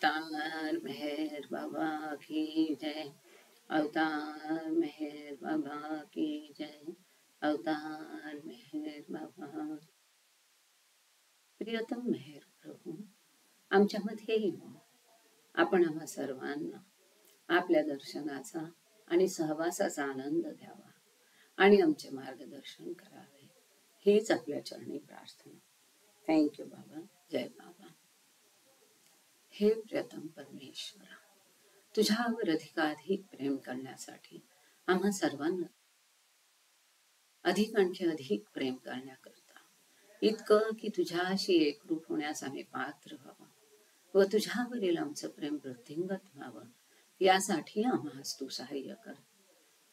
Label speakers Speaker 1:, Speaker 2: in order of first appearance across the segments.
Speaker 1: अवतार मेहर बाबा की जय। अवतार मेहर बाबा की जय। अवतार मेहर बाबा। प्रियतम मेहर प्रभू, आमच्यामध्ये येऊन आपण आम्हा सर्वांना आपल्या दर्शनाचा आणि सहवासाचा आनंद द्यावा आणि आमचे मार्गदर्शन करावे, हीच आपल्या चरणी प्रार्थना. थँक्यू बाबा. जय बाबा. हे प्रियतम परमेश्वरा, तुझ्यावर अधिकाधिक प्रेम करण्यासाठी आम्हा सर्वांना अधिक आणखी अधिक प्रेम करण्याकरता, इतकं की तुझ्याशी एकरूप होण्यास आम्ही पात्र व्हावं व तुझ्यावरील आमचं प्रेम वृद्धिंगत व्हावं, यासाठी आम्हास तू सहाय्य कर.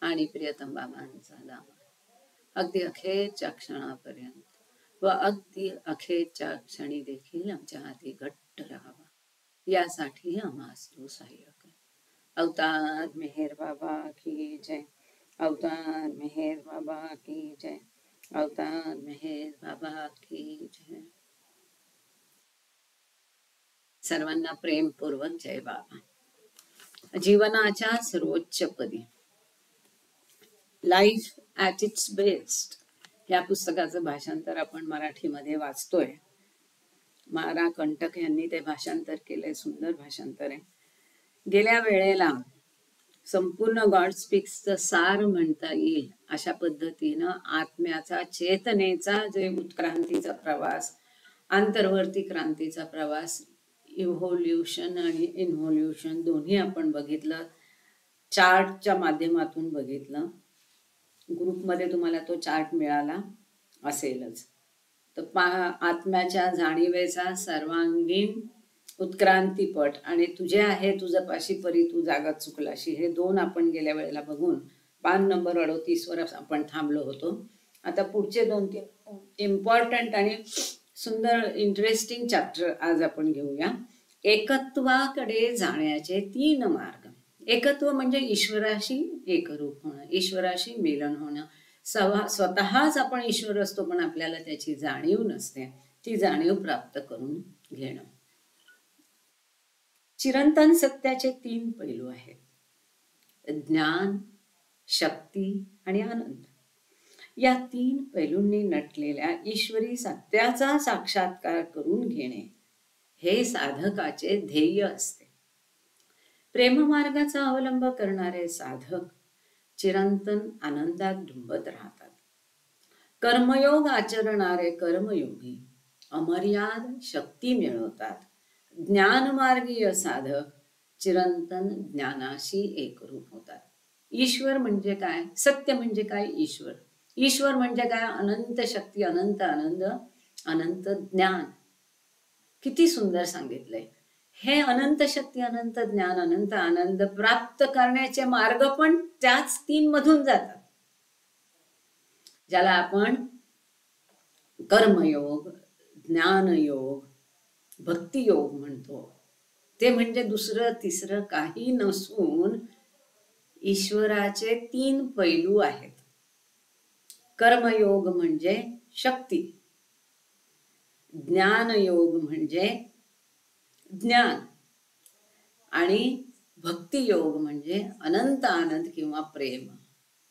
Speaker 1: आणि प्रियतम बाबांचा दावा अगदी अखेरच्या क्षणापर्यंत व अगदी अखेरच्या क्षणी देखील आमच्या हाती घट्ट राहावा, यासाठी आम्हास तू सहाय्य कर. अवतार मेहर बाबा की जय. अवतार मेहर बाबा की जय. अवतार मेहर बाबा की जय. सर्वांना प्रेमपूर्वक जय बाबा. जीवनाच्या सर्वोच्च पदी, लाईफ ॲट इट्स बेस्ट या पुस्तकाचं भाषांतर आपण मराठीमध्ये वाचतोय. मारा कंटक यांनी ते भाषांतर केलंय. सुंदर भाषांतर आहे. गेल्या वेळेला संपूर्ण गॉड स्पीक्सचं सार म्हणता येईल अशा पद्धतीनं आत्म्याचा, चेतनेचा जे उत्क्रांतीचा प्रवास, आंतरवर्ती क्रांतीचा प्रवास, इव्होल्युशन आणि इन्व्होल्युशन दोन्ही आपण बघितलं. चार्टच्या माध्यमातून बघितलं. ग्रुपमध्ये तुम्हाला तो चार्ट मिळाला असेलच. तर आत्म्याच्या जाणीवेचा सर्वांगीण उत्क्रांतीपट आणि तुझे आहे तुझं पाशी परी तू जागा चुकलाशी, हे दोन आपण गेल्या वेळेला बघून पान नंबर 38 वर आपण थांबलो होतो. आता पुढचे 2-3 इम्पॉर्टंट आणि सुंदर इंटरेस्टिंग चॅप्टर आज आपण घेऊया. एकत्वाकडे जाण्याचे 3 मार्ग. एकत्व म्हणजे ईश्वराशी एकरूप होणं, ईश्वराशी मिलन होणं. स्वतःच आपण ईश्वर असतो पण आपल्याला त्याची जाणीव नसते. ती जाणीव प्राप्त करून घेणं. चिरंतन सत्याचे 3 पैलू आहेत: ज्ञान, शक्ती आणि आनंद. या 3 पैलूंनी नटलेल्या ईश्वरी सत्याचा साक्षात्कार करून घेणे हे साधकाचे ध्येय असते. प्रेममार्गाचा अवलंब करणारे साधक चिरंतन आनंदात डुंबत राहतात. कर्मयोग आचरणारे कर्मयोगी अमर्याद शक्ती मिळवतात. ज्ञानमार्गीय साधक चिरंतन ज्ञानाशी एकरूप होतात. ईश्वर म्हणजे काय? सत्य म्हणजे काय? ईश्वर. ईश्वर म्हणजे काय? अनंत शक्ती, अनंत आनंद, अनंत ज्ञान. किती सुंदर सांगितलंय. हे अनंत शक्ती, अनंत ज्ञान, अनंत आनंद प्राप्त करण्याचे मार्ग पण त्याच 3 मधून जातात, ज्याला आपण कर्मयोग, ज्ञानयोग, भक्तियोग म्हणतो. ते म्हणजे दुसरं तिसरं काही नसून ईश्वराचे 3 पैलू आहेत. कर्मयोग म्हणजे शक्ती, ज्ञानयोग म्हणजे ज्ञान आणि भक्तियोग म्हणजे अनंत आनंद किंवा प्रेम.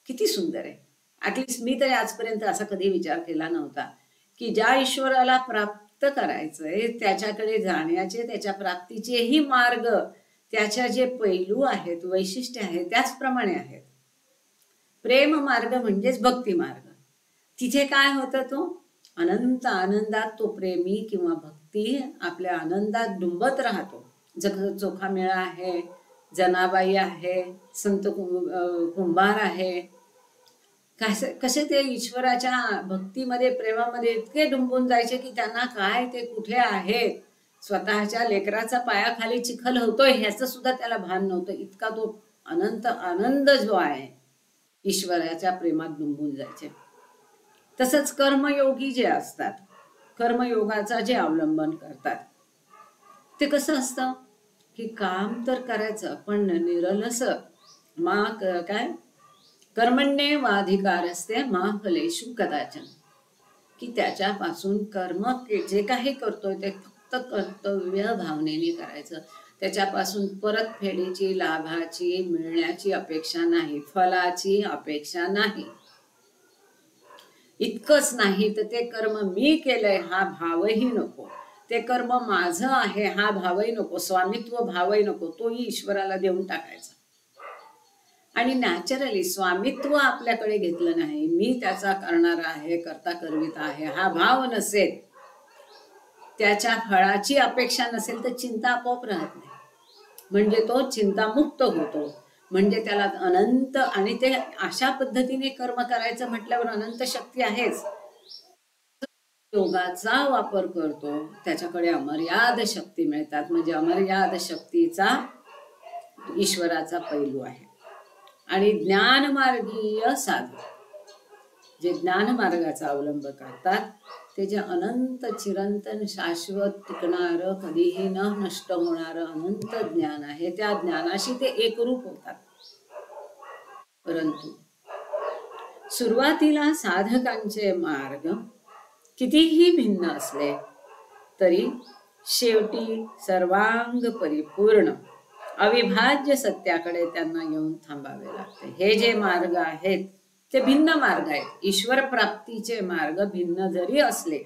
Speaker 1: किती सुंदर आहे. ऍटलिस्ट मी तरी आजपर्यंत असा कधी विचार केला नव्हता की ज्या ईश्वराला प्राप्त करायचंय त्याच्याकडे जाण्याचे, त्याच्या प्राप्तीचेही मार्ग, त्याच्या जे पैलू आहेत, वैशिष्ट्य आहेत, त्याचप्रमाणे आहेत. प्रेम मार्ग म्हणजेच भक्ती मार्ग. तिथे काय होतं? तो अनंत आनंदात तो प्रेमी किंवा भक्ती आपल्या आनंदात डुंबत राहतो. जसं चोखामेळा आहे, जनाबाई आहे, संत कुंभार आहे, कसे ते ईश्वराच्या भक्तीमध्ये, प्रेमामध्ये इतके डुंबून जायचे की त्यांना काय ते कुठे आहेत, स्वतःच्या लेकराचा पायाखाली चिखल होतोय ह्याचं सुद्धा त्याला भान नव्हतं. इतका तो अनंत आनंद जो आहे ईश्वराच्या प्रेमात डुंबून जायचे. तसंच कर्मयोगी जे असतात, कर्मयोगाचा जे अवलंबन करतात, ते कसं असतं की काम तर करायचं पण निरलस काय कर्मण्येवाधिकारस्ते मा फलेषु कदाचन, की त्याच्यापासून कर्म जे काही करतोय ते फक्त फक्त कर्तव्य भावनेने करायचं. त्याच्यापासून परतफेडीची, लाभाची, मिळण्याची अपेक्षा नाही, फलाची अपेक्षा नाही. इतकंच नाही तर ते कर्म मी केलंय हा भावही नको, ते कर्म माझं आहे हा भावही नको, स्वामित्व भावही नको, तोही ईश्वराला देऊन टाकायचा. आणि नॅचरली स्वामित्व आपल्याकडे घेतलं नाही, मी त्याचा करणारा आहे, करता करविता आहे, हा भाव नसेल, त्याच्या फळाची अपेक्षा नसेल तर चिंता आपोआप राहत नाही. म्हणजे तो चिंतामुक्त होतो. म्हणजे त्याला अनंत, आणि ते अशा पद्धतीने कर्म करायचं म्हटल्यावर अनंत शक्ती आहेच. योगाचा वापर करतो त्याच्याकडे अमर्याद शक्ती मिळतात. म्हणजे अमर्याद शक्तीचा ईश्वराचा पैलू आहे. आणि ज्ञानमार्गीय साधक जे ज्ञान मार्गाचा अवलंब करतात ते जे अनंत चिरंतन शाश्वत टिकणारं कधीही न नष्ट होणारं अनंत ज्ञान आहे, त्या ज्ञानाशी ते एकरूप होतात. परंतु सुरुवातीला साधकांचे मार्ग कितीही भिन्न असले तरी शेवटी सर्वांग परिपूर्ण अविभाज्य सत्याकडे त्यांना येऊन थांबावे लागते. हे जे मार्ग आहेत ते भिन्न मार्ग आहेत. ईश्वर प्राप्तीचे मार्ग भिन्न जरी असले,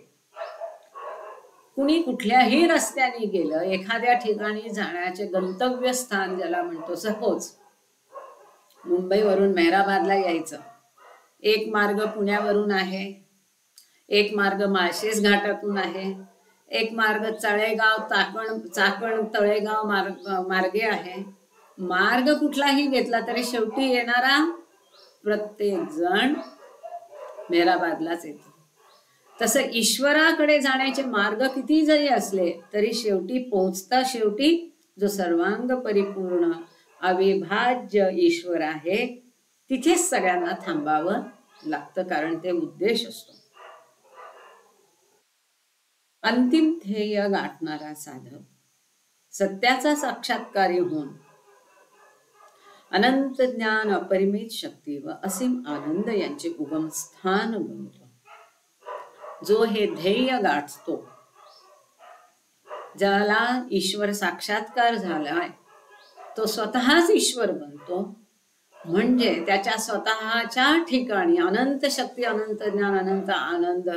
Speaker 1: कुणी कुठल्याही रस्त्याने गेलं, एखाद्या ठिकाणी जाण्याचे गंतव्यस्थान ज्याला म्हणतो, सपोज मुंबईवरून मेहराबादला यायचं, एक मार्ग पुण्यावरून आहे, एक मार्ग माळशेज घाटातून आहे, एक मार्ग तळेगाव चाकण तळेगाव मार्गे आहे. मार्ग कुठलाही घेतला तरी शेवटी येणारा प्रत्येक जण मेहराबादलाच येतो. तसं ईश्वराकडे जाण्याचे मार्ग किती जरी असले तरी शेवटी पोहोचता शेवटी जो सर्वांग परिपूर्ण अविभाज्य ईश्वर आहे तिथेच सगळ्यांना थांबावं लागतं, कारण ते उद्देश असतो. अंतिम ध्येय गाठणारा साधक सत्याचा साक्षात्कारी होऊन अनंत ज्ञान, अपरिमित शक्ती व असीम आनंद यांचे उगमस्थान बनतो. जो हे ध्येय गाठतो, ज्याला ईश्वर साक्षात्कार झालाय, तो स्वतःच ईश्वर बनतो. म्हणजे त्याच्या स्वतःच्या ठिकाणी अनंत शक्ती, अनंत ज्ञान, अनंत आनंद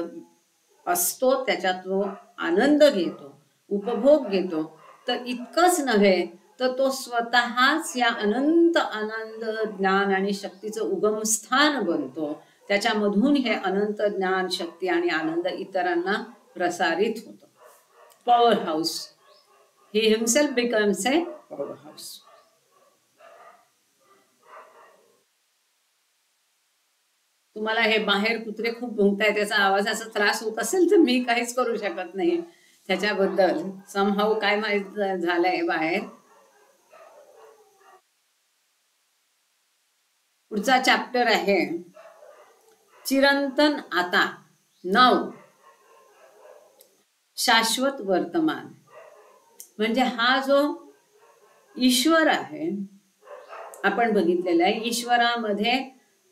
Speaker 1: असतो. त्याच्यात तो आनंद घेतो, उपभोग घेतो. तर इतकंच नव्हे तर तो स्वतःच या अनंत आनंद, ज्ञान आणि शक्तीचं उगमस्थान बनतो. त्याच्यामधून हे अनंत ज्ञान, शक्ती आणि आनंद इतरांना प्रसारित होतो. Power house. He himself becomes a power house. तुम्हाला हे बाहेर कुत्रे खूप भुंकताय, त्याचा आवाजाचा त्रास होत असेल तर मी काहीच करू शकत नाही त्याच्याबद्दल. समहाऊ काय माहित झालंय बाहेर. पुढचा चॅप्टर आहे चिरंतन आता, नाव, शाश्वत वर्तमान. म्हणजे हा जो ईश्वर आहे आपण बघितलेला आहे, ईश्वरामध्ये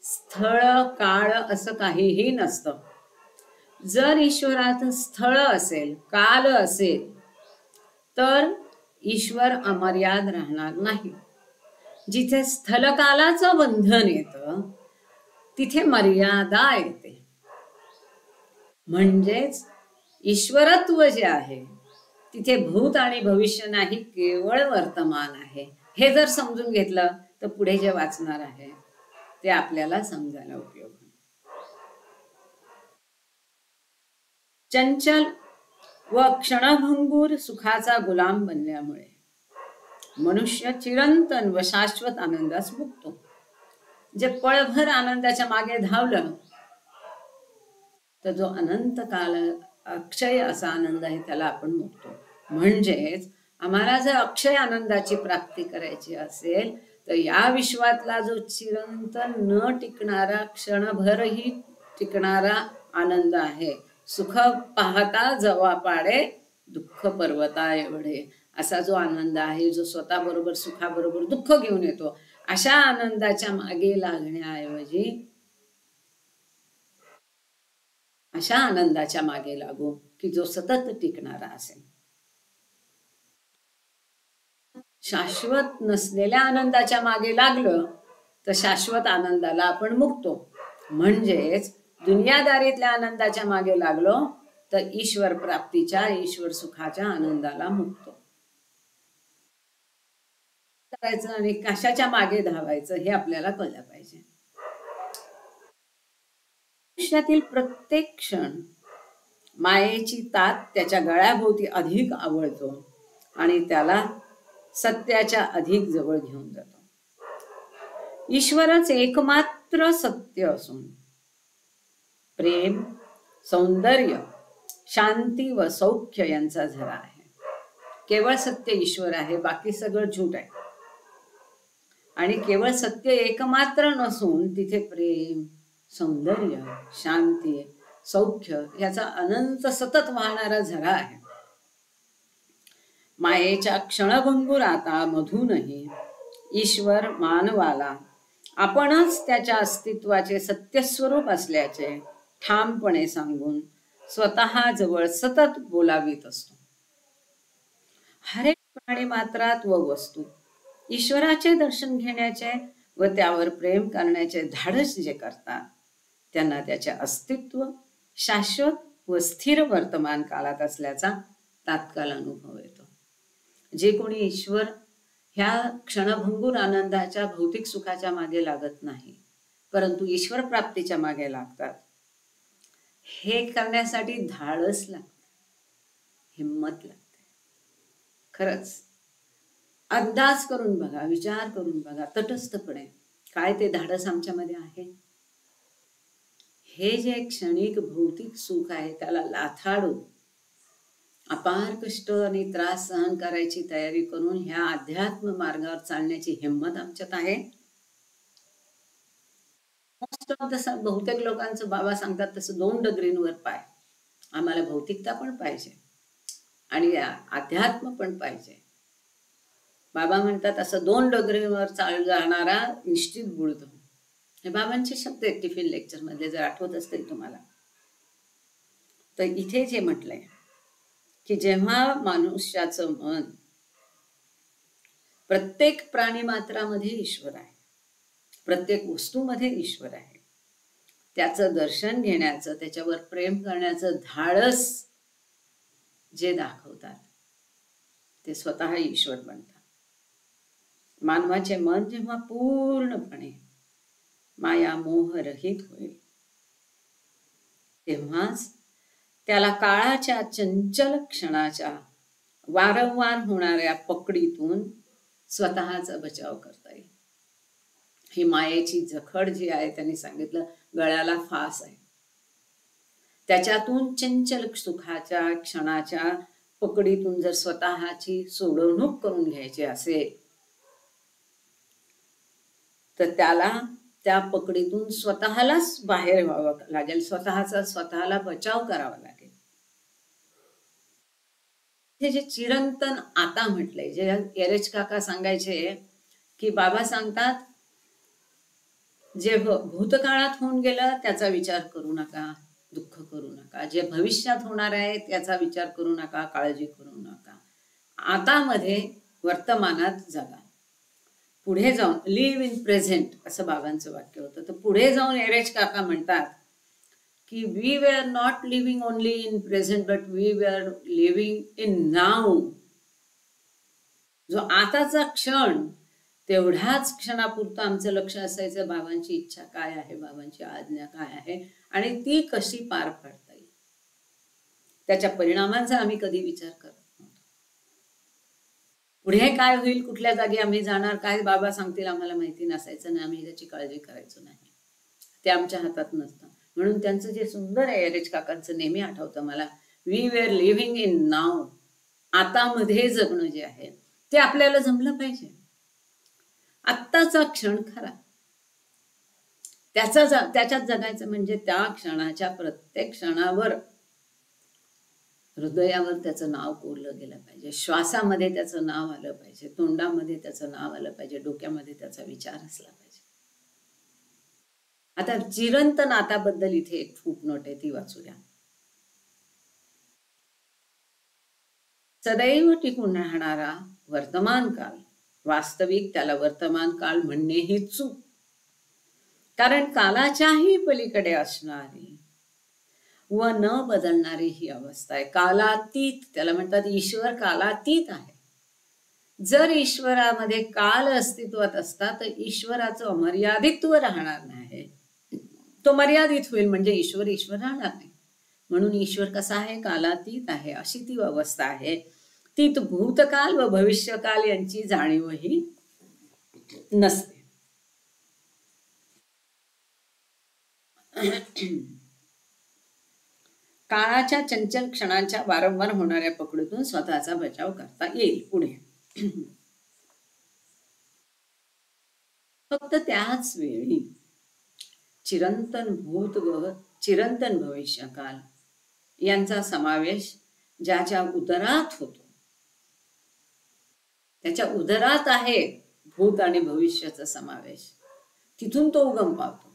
Speaker 1: स्थळ काळ असं काहीही नसतं. जर ईश्वरात स्थळ असेल, काल असेल तर ईश्वर अमर्याद राहणार नाही. जिथे स्थलकालाचं बंधन येतं तिथे मर्यादा येते. म्हणजेच ईश्वरत्व जे आहे तिथे भूत आणि भविष्य नाही, केवळ वर्तमान आहे. हे जर समजून घेतलं तर पुढे जे वाचणार आहे ते आपल्याला समजायला उपयोग. चंचल व क्षणभंगूर सुखाचा गुलाम बनल्यामुळे मनुष्य चिरंतन व शाश्वत आनंदास मुक्तो. जे पळभर आनंदाच्या मागे धावलं तर जो अनंत काल अक्षय असा आनंद आहे त्याला आपण मुक्तो. म्हणजेच आम्हाला जर अक्षय आनंदाची प्राप्ती करायची असेल तर या विश्वातला जो चिरंतन न टिकणारा, क्षणभरही टिकणारा आनंद आहे, सुख पाहता जवा पाडे दुःख पर्वता एवढे, असा जो आनंद आहे, जो स्वतःबरोबर सुखाबरोबर दुःख घेऊन येतो, अशा आनंदाच्या मागे लागण्याऐवजी अशा आनंदाच्या मागे लागू की जो सतत टिकणारा असेल. शाश्वत नसलेल्या आनंदाच्या मागे लागलं तर शाश्वत आनंदाला आपण मुकतो. म्हणजेच दुनियादारीतल्या आनंदाच्या मागे लागलो तर ईश्वर प्राप्तीच्या, ईश्वर सुखाच्या आनंदाला मुकतो. करायचं आणि कशाच्या मागे धावायचं हे आपल्याला कळलं पाहिजे. आयुष्यातील प्रत्येक क्षण मायेची तात त्याच्या गळ्याभोवती अधिक आवळतो आणि त्याला सत्याच्या अधिक जवळ घेऊन जातो. ईश्वरच एकमात्र सत्य असून प्रेम, सौंदर्य, शांती व सौख्य यांचा झरा आहे. केवळ सत्य ईश्वर आहे, बाकी सगळं झूट आहे. आणि केवळ सत्य एकमात्र नसून तिथे प्रेम, सौंदर्य, शांती, सौख्य याचा अनंत सतत वाहणारा झरा आहे. मायेच्या क्षणभंगूर आता मधूनही ईश्वर मानवाला आपणच त्याच्या अस्तित्वाचे सत्यस्वरूप असल्याचे ठामपणे सांगून स्वतः जवळ सतत बोलावीत असतो. हरेक प्राणी मात्रात व वस्तू ईश्वराचे दर्शन घेण्याचे व त्यावर प्रेम करण्याचे धाडस जे करतात त्यांना त्याचे अस्तित्व शाश्वत व स्थिर वर्तमान काळात असल्याचा तात्काळ अनुभव येतो. जे कोणी ईश्वर ह्या क्षणभंगूर आनंदाच्या भौतिक सुखाच्या मागे लागत नाही, परंतु ईश्वर प्राप्तीच्या मागे लागतात, हे करण्यासाठी धाडस लागते, हिम्मत लागते. खरंच अंदाज करून बघा, विचार करून बघा तटस्थपणे, काय ते धाडस आमच्यामध्ये आहे? हे जे क्षणिक भौतिक सुख आहे त्याला लाथाडून अपार कष्ट आणि त्रास सहन करायची तयारी करून ह्या अध्यात्म मार्गावर चालण्याची हिंमत आमच्यात आहे. मोस्ट ऑफ द बहुतेक लोकांचं बाबा सांगतात तसं 2 डगरींवर पाय. आम्हाला भौतिकता पण पाहिजे आणि अध्यात्म पण पाहिजे. बाबा म्हणतात असं 2 डगरींवर चाल जाणारा निश्चित बुडतो. हे बाबांचे शब्द आहेत टिफिन लेक्चर मध्ये, जर आठवत असतील तुम्हाला. तर इथे जे म्हटलंय की जेव्हा मनुष्याचं मन प्रत्येक प्राणी मात्रामध्ये ईश्वर आहे, प्रत्येक वस्तूमध्ये ईश्वर आहे, त्याचं दर्शन घेण्याचं, त्याच्यावर प्रेम करण्याचं धाडस जे दाखवतात ते स्वतः ईश्वर बनतात. मानवाचे मन जेव्हा पूर्णपणे माया मोह रहित होईल तेव्हाच त्याला काळाच्या चंचल क्षणाच्या वारंवार होणाऱ्या पकडीतून स्वतःचा बचाव करता येईल. ही मायेची जखड जी आहे त्यांनी सांगितलं गळ्याला फास आहे, त्याच्यातून चंचल सुखाच्या क्षणाच्या पकडीतून जर स्वतःची सोडवणूक करून घ्यायची असेल तर त्याला त्या पकडीतून स्वतःलाच बाहेर व्हावं लागेल, स्वतःला बचाव करावा लागेल. हे जे चिरंतन आता म्हटलंय, जे एरेच काका सांगायचे की बाबा सांगतात जे भूतकाळात होऊन गेलं त्याचा विचार करू नका, दुःख करू नका. जे भविष्यात होणार आहे त्याचा विचार करू नका, काळजी करू नका. आता मध्ये वर्तमानात जगा. पुढे जाऊन लिव्ह इन प्रेझेंट असं बाबांचं वाक्य होतं. तर पुढे जाऊन एरेच काका म्हणतात की we were not living only in present but we were living in now. जो आताचा क्षण तेवढ्याच क्षणापुरतं आमचं लक्ष असायचं, बाबांची इच्छा काय आहे, बाबांची आज्ञा काय आहे आणि ती कशी पार पाडता येईल, त्याच्या परिणामांचा आम्ही कधी विचार करत नव्हतो. पुढे काय होईल, कुठल्या जागी आम्ही जाणार, काय बाबा सांगतील आम्हाला माहिती नसायचं आणि आम्ही त्याची काळजी करायचो नाही. ते आमच्या हातात नसतं. म्हणून त्यांचं जे सुंदर आहे एरेच काकांचं नेहमी आठवतं मला, we were living in now. आता मध्ये जगणं जे आहे ते आपल्याला जमलं पाहिजे. आत्ताचा क्षण खरा, त्याच्यात जगायचं म्हणजे त्या क्षणाच्या प्रत्येक क्षणावर हृदयावर त्याचं नाव कोरलं गेलं पाहिजे, श्वासामध्ये त्याचं नाव आलं पाहिजे, तोंडामध्ये त्याचं नाव आलं पाहिजे, डोक्यामध्ये त्याचा विचार असला पाहिजे. आता चिरंत नाताबद्दल इथे एक फुटनोट आहे, ती वाचूया. सदैव टिकून राहणारा वर्तमान काल वास्तविक त्याला वर्तमान काळ म्हणणे ही चूक. कारण कालाच्याही पलीकडे असणारी व न बदलणारी ही अवस्था आहे. कालातीत त्याला म्हणतात. ईश्वर कालातीत आहे. जर ईश्वरामध्ये काल अस्तित्वात असता तर ईश्वराचं अमर्यादित्व राहणार नाही. तो मर्यादित होईल म्हणजे ईश्वर राहणार नाही. म्हणून ईश्वर कसा आहे? कालातीत आहे. अशी ती अवस्था आहे. तीत भूतकाल व भविष्यकाल यांची जाणीवही नसते. काळाच्या चंचल क्षणांच्या वारंवार होणाऱ्या पकडूतून स्वतःचा बचाव करता येईल. पुढे फक्त त्याच वेळी चिरंतन भूत व चिरंतन भविष्यकाल यांचा समावेश ज्याच्या उदरात होतो, त्याच्या उदरात आहे भूत आणि भविष्याचा समावेश, तिथून तो उगम पावतो.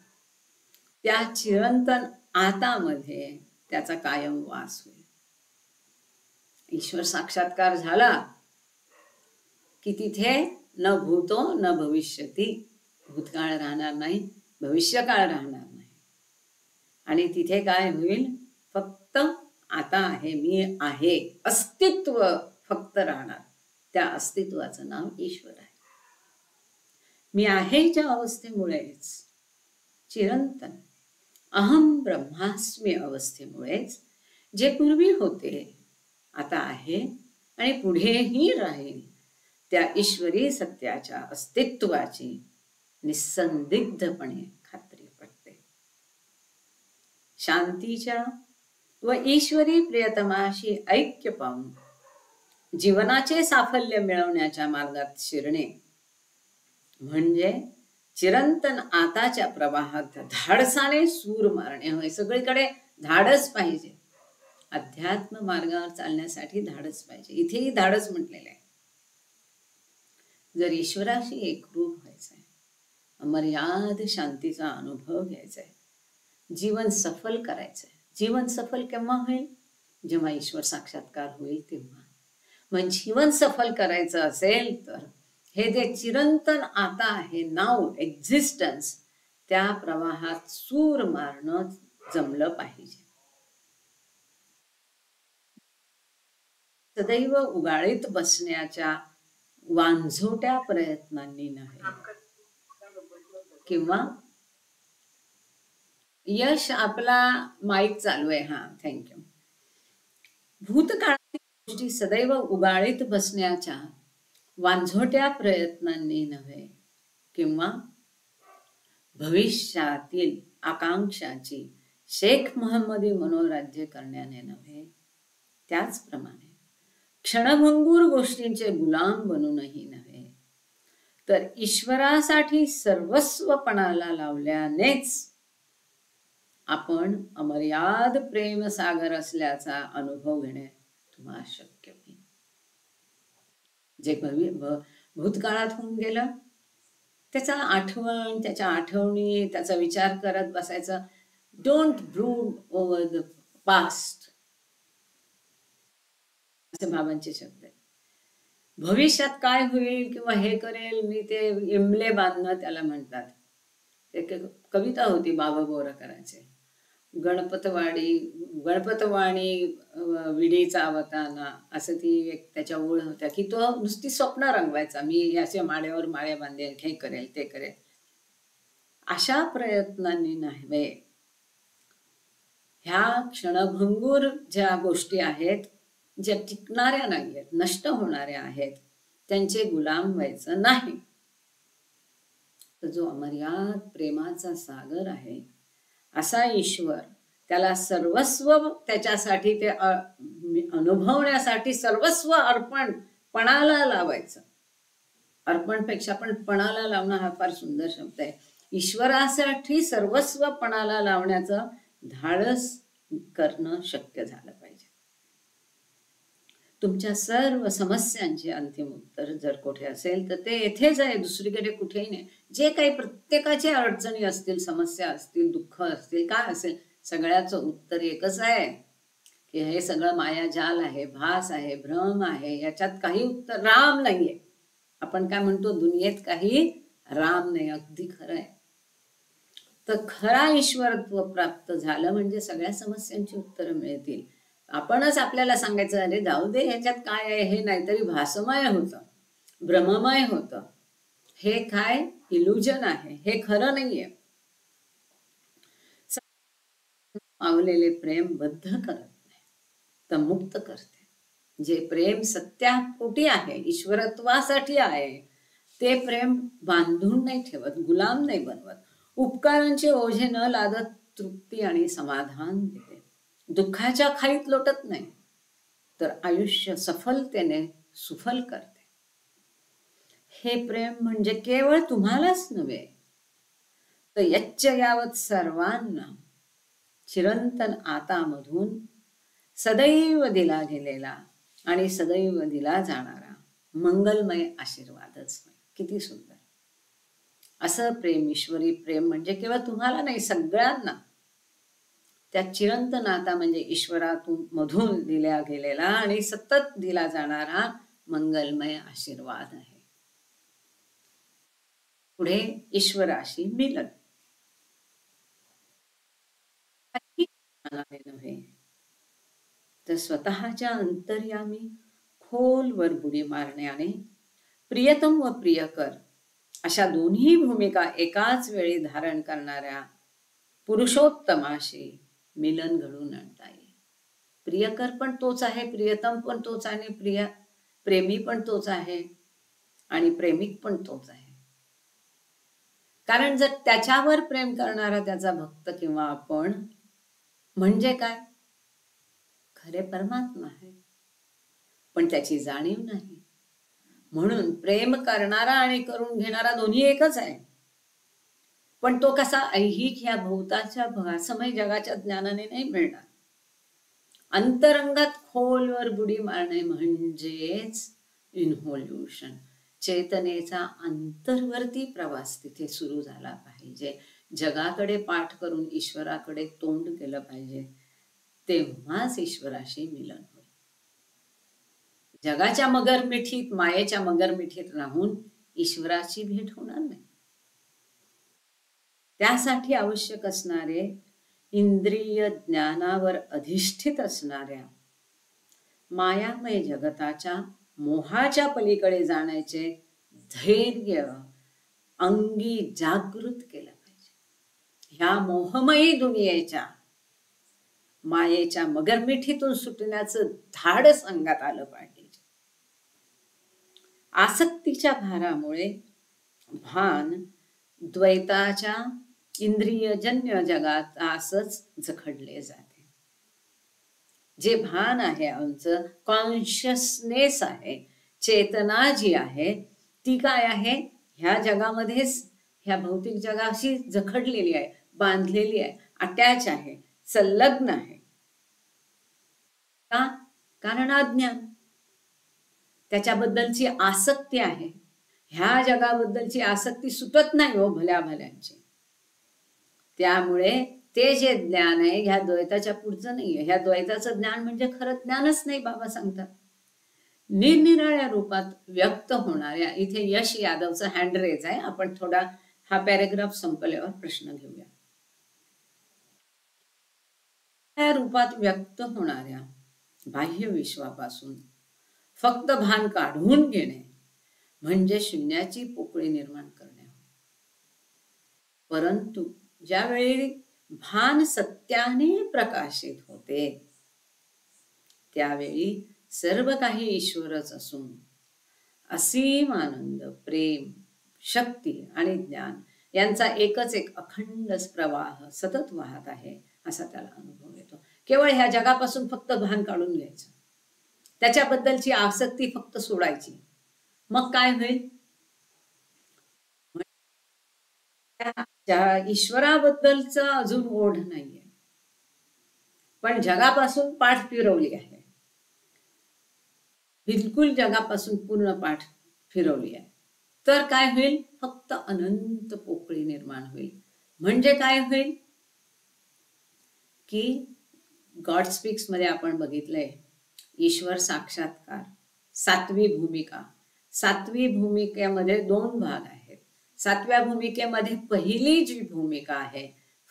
Speaker 1: त्या चिरंतन आतामध्ये त्याचा कायम वास होईल. ईश्वर साक्षात्कार झाला की तिथे न भूतो न भविष्यती, भूतकाळ राहणार नाही, भविष्यकाळ राहणार नाही. आणि तिथे काय होईल? फक्त आता आहे, मी आहे, अस्तित्व फक्त राहणार. त्या अस्तित्वाचं नाव ईश्वर आहे. मी आहेच्या अवस्थेमुळेच, चिरंतन अहम ब्रह्मास्मी अवस्थेमुळेच जे पूर्वी होते, आता आहे आणि पुढेही राहील, त्या ईश्वरी सत्याच्या अस्तित्वाची निसंदिग्धपणे खात्री पटते. शांतीच्या व ईश्वरी प्रियतमाशी ऐक्य पाहून जीवनाचे साफल्य मिळवण्याच्या मार्गात शिरणे म्हणजे चिरंतन आताच्या प्रवाहात धाडसाने सूर मारणे होय. सगळीकडे धाडस पाहिजे. अध्यात्म मार्गावर चालण्यासाठी धाडस पाहिजे. इथेही धाडस म्हटलेलं आहे. जर ईश्वराशी एकरूप व्हायचंय, अमर्याद शांतीचा अनुभव घ्यायचाय, जीवन सफल करायचंय. जीवन सफल केव्हा होईल? जेव्हा ईश्वर साक्षात्कार होईल तेव्हा. मग जीवन सफल करायचं असेल तर हे जे चिरंतन आता आहे, नाव एक्झिस्टन्स, त्या प्रवाहात सूर मारणं जमलं पाहिजे. सदैव उगाळीत बसण्याच्या वांझोट्या प्रयत्नांनी नव्हे किंवा यश आपला माईक चालू आहे. हा, थँक्यू. भूतकाळातील गोष्टी सदैव उगाळीत बसण्याच्या वांझोट्या प्रयत्नांनी नव्हे किंवा भविष्यातील आकांक्षाची शेख महम्मदी मनोराज्य करण्याने नव्हे, त्याचप्रमाणे क्षणभंगूर गोष्टींचे गुलाम बनूनही नव्हे, तर ईश्वरासाठी सर्वस्व पणाला लावल्यानेच आपण अमर्याद प्रेम सागर असल्याचा अनुभव घेणे तुम्हाला शक्य होईल. जे भूतकाळात होऊन गेलं त्याचा आठवण, त्याच्या आठवणी, त्याचा विचार करत बसायचा. Don't brood over the past, असे बाबांचे शब्द आहेत. भविष्यात काय होईल किंवा हे करेल मी, ते इमले बांधणं त्याला म्हणतात. ते कविता होती बाबा बोरकरांची. गणपतवाणी विडीचा अवताना, असं ती एक त्याच्या ओळ होत्या की तो नुसती स्वप्न रंगवायचा. मी याच्या माळ्यावर माळ्या बांधेल, हे करेल ते करेल. अशा प्रयत्नांनी नव्हे, ह्या क्षणभंगूर ज्या गोष्टी आहेत, ज्या टिकणाऱ्या नाहीयेत, नष्ट होणाऱ्या आहेत, त्यांचे गुलाम व्हायचं नाही. तर जो अमर्याद प्रेमाचा सागर आहे असा ईश्वर, त्याला सर्वस्व, त्याच्यासाठी ते अनुभवण्यासाठी सर्वस्व अर्पण पणाला लावायचं. अर्पणपेक्षा पण पणाला लावणं हा फार सुंदर शब्द आहे. ईश्वरासाठी सर्वस्व पणाला लावण्याचं धाडस करणं शक्य झालं पाहिजे. तुमच्या सर्व समस्यांचे अंतिम उत्तर जर कुठे असेल तर ते येथेच आहे, दुसरीकडे कुठेही नाही. जे काही प्रत्येकाच्या अडचणी असतील, समस्या असतील, दुःख असतील, काय असेल, सगळ्याचं उत्तर एकच आहे की हे सगळं मायाजाल आहे, भास आहे, भ्रम आहे. याच्यात काही उत्तर, राम नाहीये. आपण काय म्हणतो, दुनियेत काही राम नाही. अगदी खरं आहे. तर खरा ईश्वरत्व प्राप्त झालं म्हणजे सगळ्या समस्यांची उत्तरं मिळतील. आपणच आपल्याला सांगायचं, अरे जाऊ दे, ह्याच्यात काय आहे, हे नाहीतरी भासमय होतं, भ्रममय होतं, हे काय इल्युजन आहे, हे खरं नाहीये. पावलेले प्रेम बद्ध करत नाही, तर मुक्त करते. जे प्रेम सत्यापोटी आहे, ईश्वरत्वासाठी आहे, ते प्रेम बांधून नाही ठेवत, गुलाम नाही बनवत, उपकारांचे ओझे न लादत तृप्ती आणि समाधान देते, दुःखाच्या खाईत लोटत नाही, तर आयुष्य सफलतेने सुफल करते. हे प्रेम म्हणजे केवळ तुम्हालाच नव्हे, तर यच्च यावत सर्वांना चिरंतन आतामधून सदैव दिला गेलेला आणि सदैव दिला जाणारा मंगलमय आशीर्वादच. किती सुंदर असं प्रेम, ईश्वरी प्रेम म्हणजे केवळ तुम्हाला नाही, सगळ्यांना. त्या चिरंतन नाता म्हणजे ईश्वरातून मधून दिला गेलेला आणि सतत दिला जाणारा मंगलमय आशीर्वाद आहे. पुढे ईश्वराशी मिलन. नव्हे, तर स्वतःच्या अंतर्यामी खोलवर बुडी मारण्याने प्रियतम व प्रियकर अशा दोन्ही भूमिका एकाच वेळी धारण करणाऱ्या पुरुषोत्तमाशी मिलन घडून आणता येईल. प्रियकर पण तोच आहे, प्रियतम पण तोच आहे, प्रेमी पण तोच आहे आणि प्रेमिक पण तोच आहे. कारण जर त्याच्यावर प्रेम करणारा त्याचा भक्त किंवा आपण म्हणजे काय, खरे परमात्मा आहे, पण त्याची जाणीव नाही. म्हणून प्रेम करणारा आणि करून घेणारा दोन्ही एकच आहे, पण तो कसा ऐहिक ह्या भोवताच्या भासमय जगाच्या ज्ञानाने नाही मिळणार. अंतरंगात खोलवर बुडी मारणे म्हणजेच इन्व्होल्यूशन, चेतनेचा अंतर्वर्ती प्रवास तिथे सुरू झाला पाहिजे. जगाकडे पाठ करून ईश्वराकडे तोंड केलं पाहिजे, तेव्हाच ईश्वराशी मिलन होईल. जगाच्या मगरमिठीत, मायेच्या मगरमिठीत राहून ईश्वराची भेट होणार नाही. त्यासाठी आवश्यक असणारे इंद्रिय ज्ञानावर अधिष्ठित असणाऱ्या मायामय जगताच्या मोहाच्या पलीकडे जाण्याचे धैर्य अंगी जागृत केलं पाहिजे. ह्या मोहमयी दुनियेच्या मायेच्या मगरमिठीतून सुटण्याचं धाडस अंगात आलं पाहिजे. आसक्तीच्या भारामुळे भान द्वैताच्या इंद्रियजन्य जगात असंच जखडले जाते. जे भान आहे, आमचं कॉन्शियसनेस आहे, चेतना जी आहे ती काय आहे, ह्या जगामध्येच, ह्या भौतिक जगाशी जखडलेली आहे, बांधलेली आहे, अटॅच आहे, संलग्न आहे. का? कारण अज्ञान, त्याच्याबद्दलची आसक्ती आहे. ह्या जगाबद्दलची आसक्ती सुटत नाही हो भल्या भल्यांची. त्यामुळे ते जे ज्ञान आहे ह्या द्वैताच्या पुढचं नाहीये. ह्या द्वैताचं ज्ञान म्हणजे खरं ज्ञानच नाही, बाबा सांगतात. निरनिराळ्या रूपात व्यक्त होणाऱ्या, इथे यश यादवचं हँड रेज आहे, आपण थोडा हा पॅरेग्राफ संपल्यावर प्रश्न घेऊया. त्या रूपात व्यक्त होणाऱ्या बाह्य विश्वापासून फक्त भान काढून घेणे म्हणजे शून्याची पोकळी निर्माण करणे. परंतु ज्यावेळी भान सत्याने प्रकाशित होते त्यावेळी सर्व काही ईश्वरच असून असीम आनंद, प्रेम, शक्ती आणि ज्ञान यांचा एकच एक अखंड प्रवाह सतत वाहत आहे असा त्याला अनुभव येतो. केवळ ह्या जगापासून फक्त भान काढून घ्यायचं, त्याच्याबद्दलची आसक्ती फक्त सोडायची, मग काय होईल? ईश्वराबद्दलच अजून ओढ नाहीये, पण जगापासून पाठ फिरवली आहे, बिलकुल जगापासून पूर्ण पाठ फिरवली आहे, तर काय होईल? फक्त अनंत पोकळी निर्माण होईल. म्हणजे काय होईल की गॉड स्पीक्स मध्ये आपण बघितलंय, ईश्वर साक्षात्कार, सातवी भूमिका, सातवी भूमिकेमध्ये 2 भाग आहेत. सातव्या भूमिकेमध्ये पहिली जी भूमिका आहे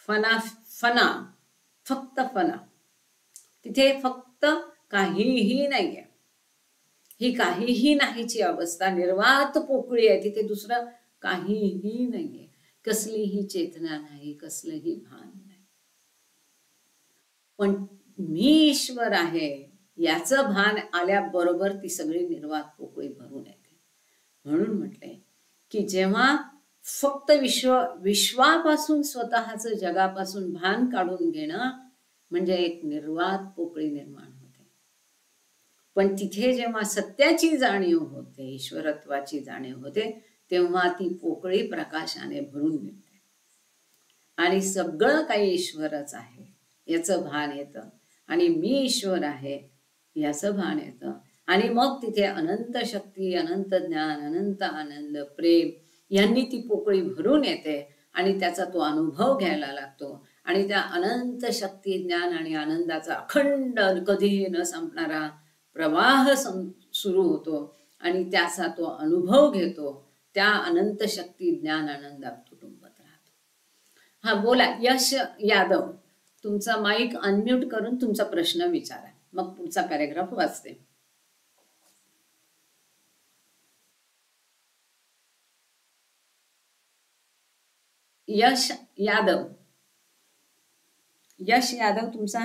Speaker 1: फना, फक्त फना, तिथे फक्त काहीही नाहीये. ही काहीही नाहीची अवस्था, निर्वात पोकळी आहे, तिथे दुसरं काहीही नाहीये. कसलीही चेतना नाही, कसलंही भान नाही. पण मी ईश्वर आहे याचं भान आल्याबरोबर ती सगळी निर्वात पोकळी भरून येते. म्हणून म्हटले की जेव्हा फक्त विश्वापासून, स्वतःचं जगापासून भान काढून घेणं म्हणजे एक निर्वात पोकळी निर्माण होते. पण तिथे जेव्हा सत्याची जाणीव होते, ईश्वरत्वाची जाणीव होते, तेव्हा ती पोकळी प्रकाशाने भरून निघते आणि सगळं काही ईश्वरच आहे याचं भान येतं आणि मी ईश्वर आहे याचं भान येतं. आणि मग तिथे अनंत शक्ती, अनंत ज्ञान, अनंत आनंद, प्रेम यांनी ती पोकळी भरून येते आणि त्याचा तो अनुभव घ्यायला लागतो. आणि त्या अनंत शक्ती, ज्ञान आणि आनंदाचा अखंड कधीही न संपणारा प्रवाह सुरू होतो आणि त्याचा तो अनुभव घेतो. त्या अनंत शक्ती, ज्ञान, आनंदात कुटुंबात राहतो. हा बोला यश यादव, तुमचा माईक अनम्यूट करून तुमचा प्रश्न विचारा, मग पुढचा पॅरेग्राफ वाचते. यश यादव, यश यादव तुमचा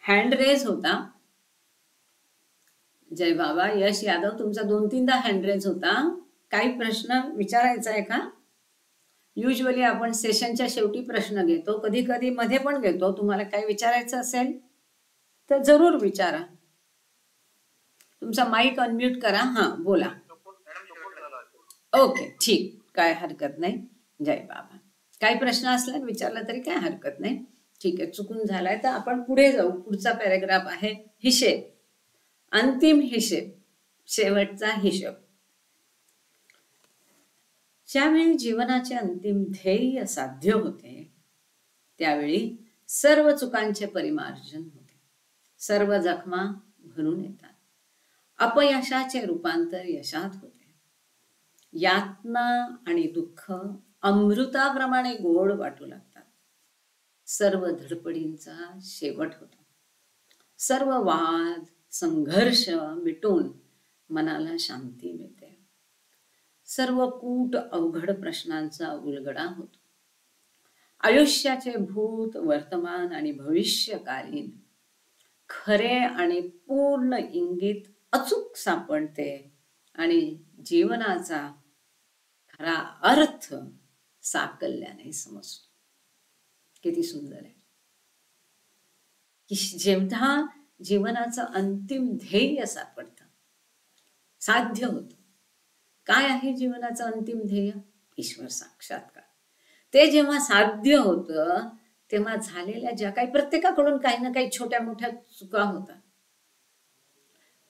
Speaker 1: हँड रेज होता. जय बाबा. यश यादव तुमचा 2-3दा हँड रेज होता. काही प्रश्न विचारायचा आहे का? युजली आपण सेशनच्या शेवटी प्रश्न घेतो, कधी कधी मध्ये पण घेतो. तुम्हाला काही विचारायचं असेल तर जरूर विचारा. तुमचा माईक अनम्यूट करा. हा बोला. ओके ठीक, काय हरकत नाही. जय बाबा. काही प्रश्न असला विचारला तरी काय हरकत नाही. ठीक आहे, चुकून झालाय तर आपण पुढे जाऊ. पुढचा पॅरेग्राफ आहे हिशेब, अंतिम हिशेब, शेवटचा हिशोब. ज्यावेळी जीवनाचे अंतिम ध्येय साध्य होते त्यावेळी सर्व चुकांचे परिमार्जन होते, सर्व जखमा भरून येतात, अपयशाचे रूपांतर यशात होते, यातना आणि दुःख अमृताप्रमाणे गोड वाटू लागतात, सर्व धडपडींचा शेवट होतो, सर्व वाद संघर्ष मिटून मनाला शांती मिळते, सर्व कूट अवघड प्रश्नांचा उलगडा होतो, आयुष्याचे भूत वर्तमान आणि भविष्यकालीन खरे आणि पूर्ण इंगित अचूक सापडते आणि जीवनाचा खरा अर्थ साकल्याने समजतो. किती सुंदर आहे की जेव्हा जीवनाचं अंतिम ध्येय सापडतं, साध्य होतं. काय आहे जीवनाचं अंतिम ध्येय? ईश्वर साक्षात्कार. ते जेव्हा साध्य होतं तेव्हा झालेल्या ज्या काही, प्रत्येकाकडून काही ना काही छोट्या मोठ्या चुका होतात,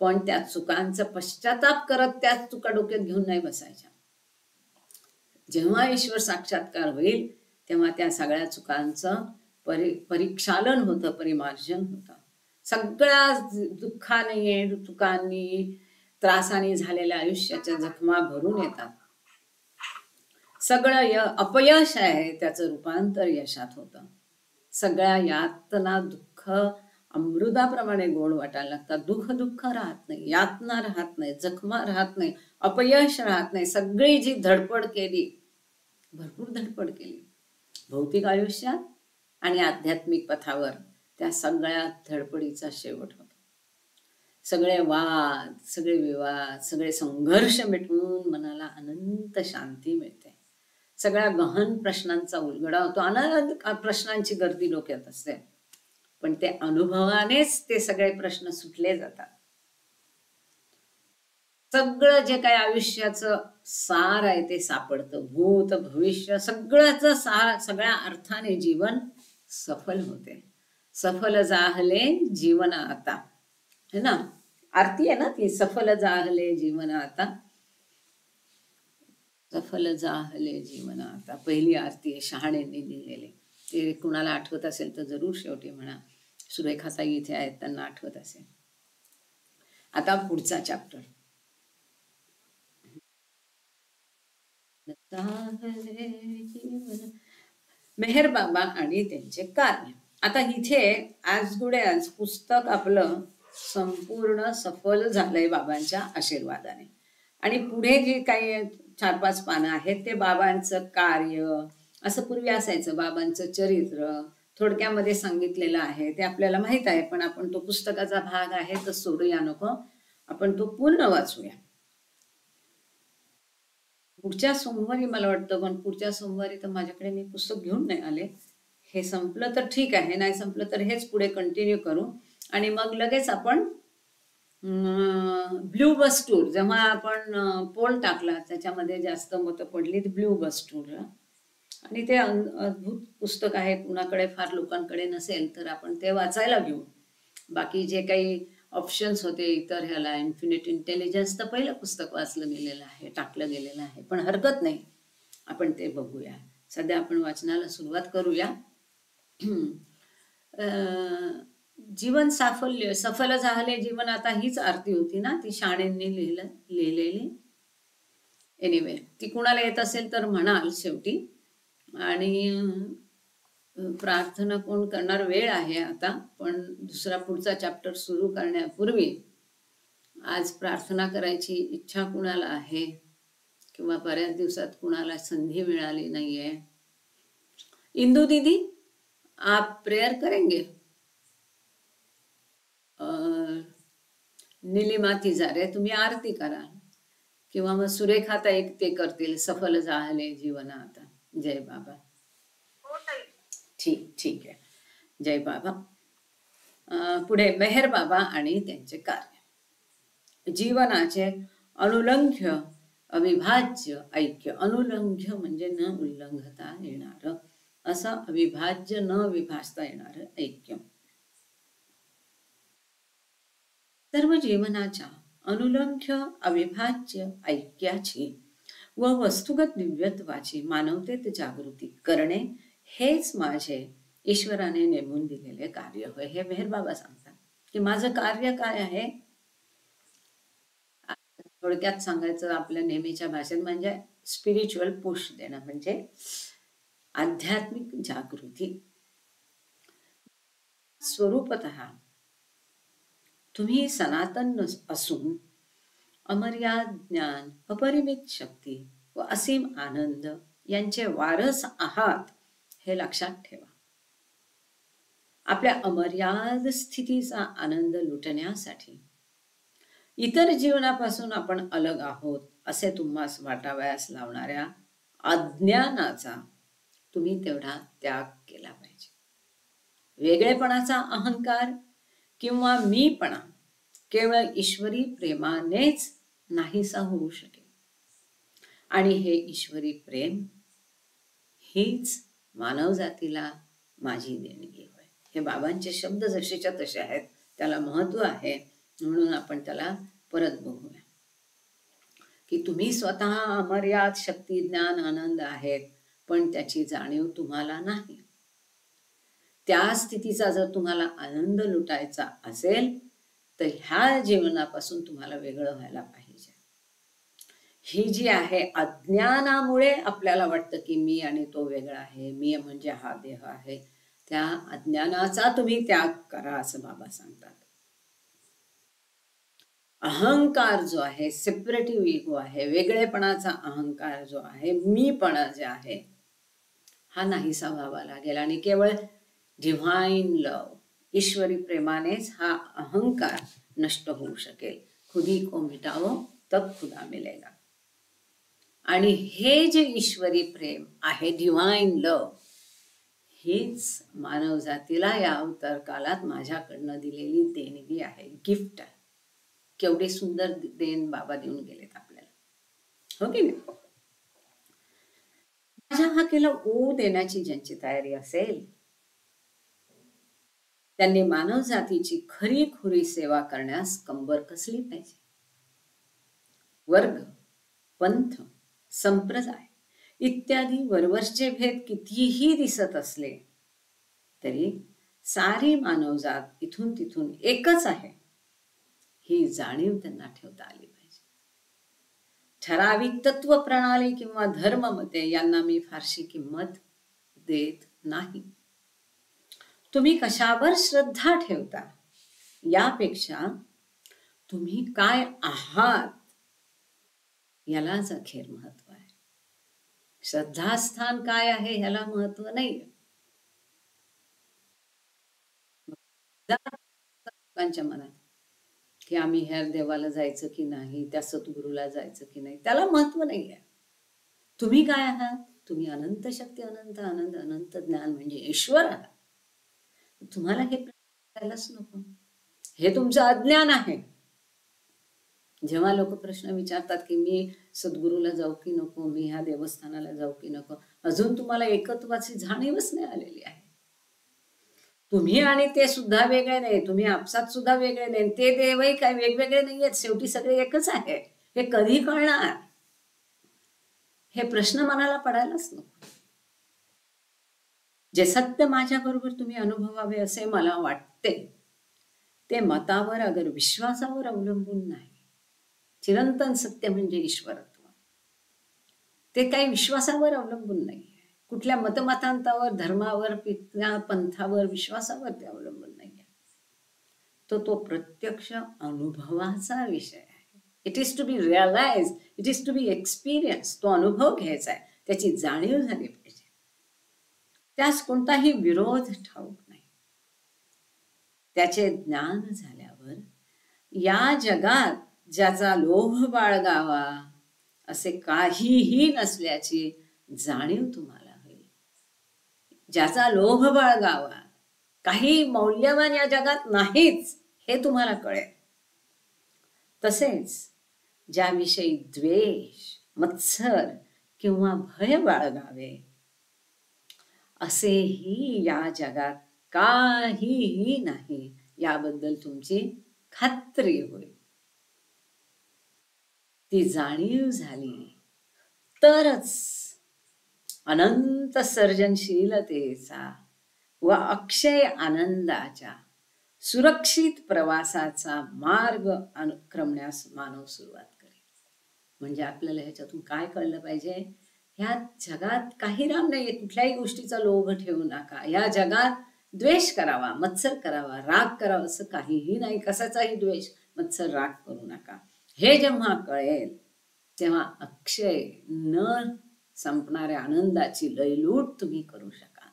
Speaker 1: पण त्या चुकांचा पश्चाताप करत त्याच चुका डोक्यात घेऊन नाही बसायच्या. जेव्हा ईश्वर साक्षात्कार होईल तेव्हा त्या सगळ्या चुकांचं परिक्षालन होतं, परिमार्जन होतं. सगळ्या दुःखाने, चुकांनी, त्रासाने झालेल्या आयुष्याच्या जखमा भरून येतात. सगळं अपयश आहे त्याचं रूपांतर यशात होतं. सगळ्या यातना दुःख अमृताप्रमाणे गोड वाटायला लागतात. दुःख राहत नाही, यातना राहत नाही, जखमा राहत नाही, अपयश राहत नाही. सगळी जी धडपड केली, भरपूर धडपड केली भौतिक आयुष्यात आणि आध्यात्मिक पथावर, त्या सगळ्या धडपडीचा शेवट होतो. सगळे वाद, सगळे विवाद, सगळे संघर्ष मिटवून मनाला अनंत शांती मिळते. सगळ्या गहन प्रश्नांचा उलगडा होतो. अनंत प्रश्नांची गर्दी डोक्यात असते, पण ते अनुभवानेच ते सगळे प्रश्न सुटले जातात. सगळं जे काही आयुष्याचं सार आहे ते सापडतं. भूत भविष्य सगळ्याचं सार, सगळ्या अर्थाने जीवन सफल होते. सफल जाहले जीवन आता, है ना? आरती आहे ना ती, सफल जाहले जीवन आता, सफल जाहले जीवन आता. पहिली आरती आहे, शहाणेंनी लिहिलेली. ते कुणाला आठवत असेल तर जरूर शेवटी म्हणा. सुरेखाताई इथे आहेत, त्यांना आठवत असेल. आता पुढचा चॅप्टर. सागरे जीवन. मेहर बाबा आणि त्यांचे कार्य. आता इथे आज गुडे आज पुस्तक आपलं संपूर्ण सफल झालंय बाबांच्या आशीर्वादाने. आणि पुढे जे काही 4-5 पानं आहेत ते बाबांचं कार्य, असं पूर्वी असायचं बाबांचं चरित्र थोडक्यामध्ये सांगितलेलं आहे, ते आपल्याला माहित आहे. पण आपण तो पुस्तकाचा भाग आहे तर सोडूया नको, आपण तो पूर्ण वाचूया. पुढच्या सोमवारी मला वाटतं, पण पुढच्या सोमवारी तर माझ्याकडे मी पुस्तक घेऊन नाही आले. हे संपलं तर ठीक आहे, नाही संपलं तर हेच पुढे कंटिन्यू करू. आणि मग लगेच आपण ब्ल्यू बस टूर, जेव्हा आपण पोल टाकला त्याच्यामध्ये जास्त मतं पडली ब्ल्यू बस टूरला. आणि ते अद्भुत पुस्तक आहे, कुणाकडे फार लोकांकडे नसेल तर आपण ते वाचायला घेऊ. बाकी जे काही ऑप्शन्स होते इतर ह्याला, इन्फिनिट इंटेलिजन्स तर पहिलं पुस्तक वाचलं गेलेलं आहे, टाकलं गेलेलं आहे, पण हरकत नाही, आपण ते बघूया. सध्या आपण वाचनाला सुरुवात करूया. जीवन साफल्य, सफल झाले जीवन, आता हीच आरती होती ना, ती शाणेंनी लिहिलेली. एनिवे, ती कुणाला येत असेल तर म्हणाल शेवटी. आणि प्रार्थना कोण करणार, वेळ आहे आता, पण दुसरा पुढचा चॅप्टर सुरू करण्यापूर्वी आज प्रार्थना करायची इच्छा कुणाला आहे, किंवा बऱ्याच दिवसात कुणाला संधी मिळाली नाहीये. इंदू दीदी, आप प्रेयर करेंगे? निलिमा तिजारे, तुम्ही आरती करा, किंवा मग सुरेखाता एक ते करतील, सफल झाले जीवन आता. जय बाबा. ठीक आहे. जय बाबा. पुढे मेहर बाबा आणि त्यांचे कार्य. जीवनाचे अनुलंघ्य अविभाज्य ऐक्य. अनुलंघ्य म्हणजे न उल्लंघता येणार, असं अविभाज्य न विभाजता येणार ऐक्य. सर्व जीवनाच्या अनुलंघ्य अविभाज्य ऐक्याची व वस्तुगत दिव्यत्वाची मानवतेत जागृती करणे हेच माझे ईश्वराने नेमून दिलेले कार्य होय. हे मेहर बाबा सांगतात की माझं कार्य काय आहे. थोडक्यात सांगायचं आपल्या नेहमीच्या भाषेत म्हणजे स्पिरिच्युअल पुश देणं, म्हणजे आध्यात्मिक जागृती. स्वरूपतः तुम्ही सनातन असून अमर्याद ज्ञान, अपरिमित शक्ती व असीम आनंद यांचे वारस आहात, हे लक्षात ठेवा. आपल्या अमर्याद स्थितीचा आनंद लुटण्यासाठी इतर जीवनापासून आपण अलग आहोत असे तुम्हास वाटावयास लावणाऱ्या अज्ञानाचा तुम्ही तेवढा त्याग केला पाहिजे. वेगळेपणाचा अहंकार किंवा मीपणा केवळ ईश्वरी प्रेमानेच नाहीसा होऊ शकेल. आणि हे ईश्वरी प्रेम हीच मानव जातीला माझी देणगी होय. हे बाबांचे शब्द जसेच्या तसे आहेत, त्याला महत्व आहे, म्हणून आपण त्याला परत बघूया की तुम्ही स्वतः अमर्याद शक्ती, ज्ञान, आनंद आहेत, पण त्याची जाणीव तुम्हाला नाही. त्या स्थितीचा जर तुम्हाला आनंद लुटायचा असेल तर ह्या जीवनापासून तुम्हाला वेगळं व्हायला पाहिजे. ही जी आहे अज्ञानामुळे आपल्याला वाटतं की मी आणि तो वेगळा आहे, मी म्हणजे हा देह आहे, त्या अज्ञानाचा तुम्ही त्याग करा असं बाबा सांगतात. अहंकार जो आहे, सेपरेटिव्ह इगो आहे, वेगळेपणाचा अहंकार जो आहे, मीपणा जे आहे, हा नाहीसा व्हावा लागेल. आणि केवळ डिव्हाइन लव, ईश्वरी प्रेमानेच हा अहंकार नष्ट होऊ शकेल. खुदी को मिटावो तब खुदा मिलेगा. आणि हे जे ईश्वरी प्रेम आहे, डिव्हाइन लव, हीच मानव जातीला या अवतार काळात माझ्याकडनं दिलेली देणगी आहे, गिफ्ट आहे. केवढे सुंदर देण बाबा देऊन गेलेत आपल्याला, हो की नाही. माझ्या हाकेला ओ देण्याची ज्यांची तयारी असेल त्यांनी मानव जातीची खरी खुरी सेवा करण्यास कंबर कसली पाहिजे. वर्ग, पंथ, संप्रदाय इत्यादी वरवरचे भेद कितीही दिसत असले तरी सारी मानवजात इथून तिथून एकच आहे, ही जाणीव त्यांना ठेवता आली पाहिजे. ठराविक तत्व प्रणाली किंवा धर्ममते यांना मी फारशी किंमत देत नाही. तुम्ही कशावर श्रद्धा ठेवता यापेक्षा तुम्ही काय आहात यालाच अखेर महत्व आहे. श्रद्धास्थान काय आहे ह्याला महत्व नाही. लोकांच्या मनात की आम्ही ह्या देवाला जायचं की नाही, त्या सद्गुरूला जायचं की नाही, त्याला महत्व नाही आहे. तुम्ही काय आहात? तुम्ही अनंत शक्ती, अनंत आनंद, अनंत ज्ञान म्हणजे ईश्वर आहात. तुम्हाला हे करायलाच नको. हे तुमचं अज्ञान आहे. जेव्हा लोक प्रश्न विचारतात की मी सद्गुरूला जाऊ की नको, मी ह्या देवस्थानाला जाऊ की नको, अजून तुम्हाला एकत्वाची जाणीवच नाही आलेली आहे. तुम्ही आणि ते सुद्धा वेगळे नाही, तुम्ही आपसात सुद्धा वेगळे नाही, ते देवही काय वेगवेगळे नाही आहेत, शेवटी सगळे एकच आहे. हे कधी कळणार? हे प्रश्न मनाला पडायलाच नको. जे सत्य माझ्या बरोबर तुम्ही अनुभवावे असे मला वाटते ते मतावर अगर विश्वासावर अवलंबून नाही. चिरंतन सत्य म्हणजे ईश्वरत्व, ते काही विश्वासावर अवलंबून नाही. कुठल्या मतमतांतावर, धर्मावर, पंथावर, विश्वासावर ते अवलंबून नाही. तो प्रत्यक्ष अनुभवाचा विषय आहे. It is to be realise, it is to be experience. तो अनुभव घ्यायचा आहे, त्याची जाणीव झाली पाहिजे. त्यास कोणताही विरोध ठाऊक नाही. त्याचे ज्ञान झाल्यावर या जगात ज्याचा लोभ बाळगावा असे काहीही नसल्याची जाणीव तुम्हाला होईल. ज्याचा लोभ बाळगावा, काही मौल्यवान या जगात नाहीच हे तुम्हाला कळेल. तसेच ज्याविषयी द्वेष, मत्सर किंवा भय बाळगावे असेही या जगात काहीही नाही याबद्दल तुमची खात्री होईल. ती जाणीव झाली तरच अनंत सर्जनशीलतेचा व अक्षय आनंदाच्या सुरक्षित प्रवासाचा मार्ग अनुक्रमण्यास मानव सुरुवात करेल. म्हणजे आपल्याला ह्याच्यातून काय कळलं पाहिजे? ह्या जगात काही राम नाहीये. कुठल्याही गोष्टीचा लोभ ठेवू नका. ह्या जगात द्वेष करावा, मत्सर करावा, राग करावा असं काहीही नाही. कशाचाही द्वेष, मत्सर, राग करू नका. हे जेव्हा कळेल तेव्हा अक्षय न संपणाऱ्या आनंदाची लयलूट तुम्ही करू शकाल.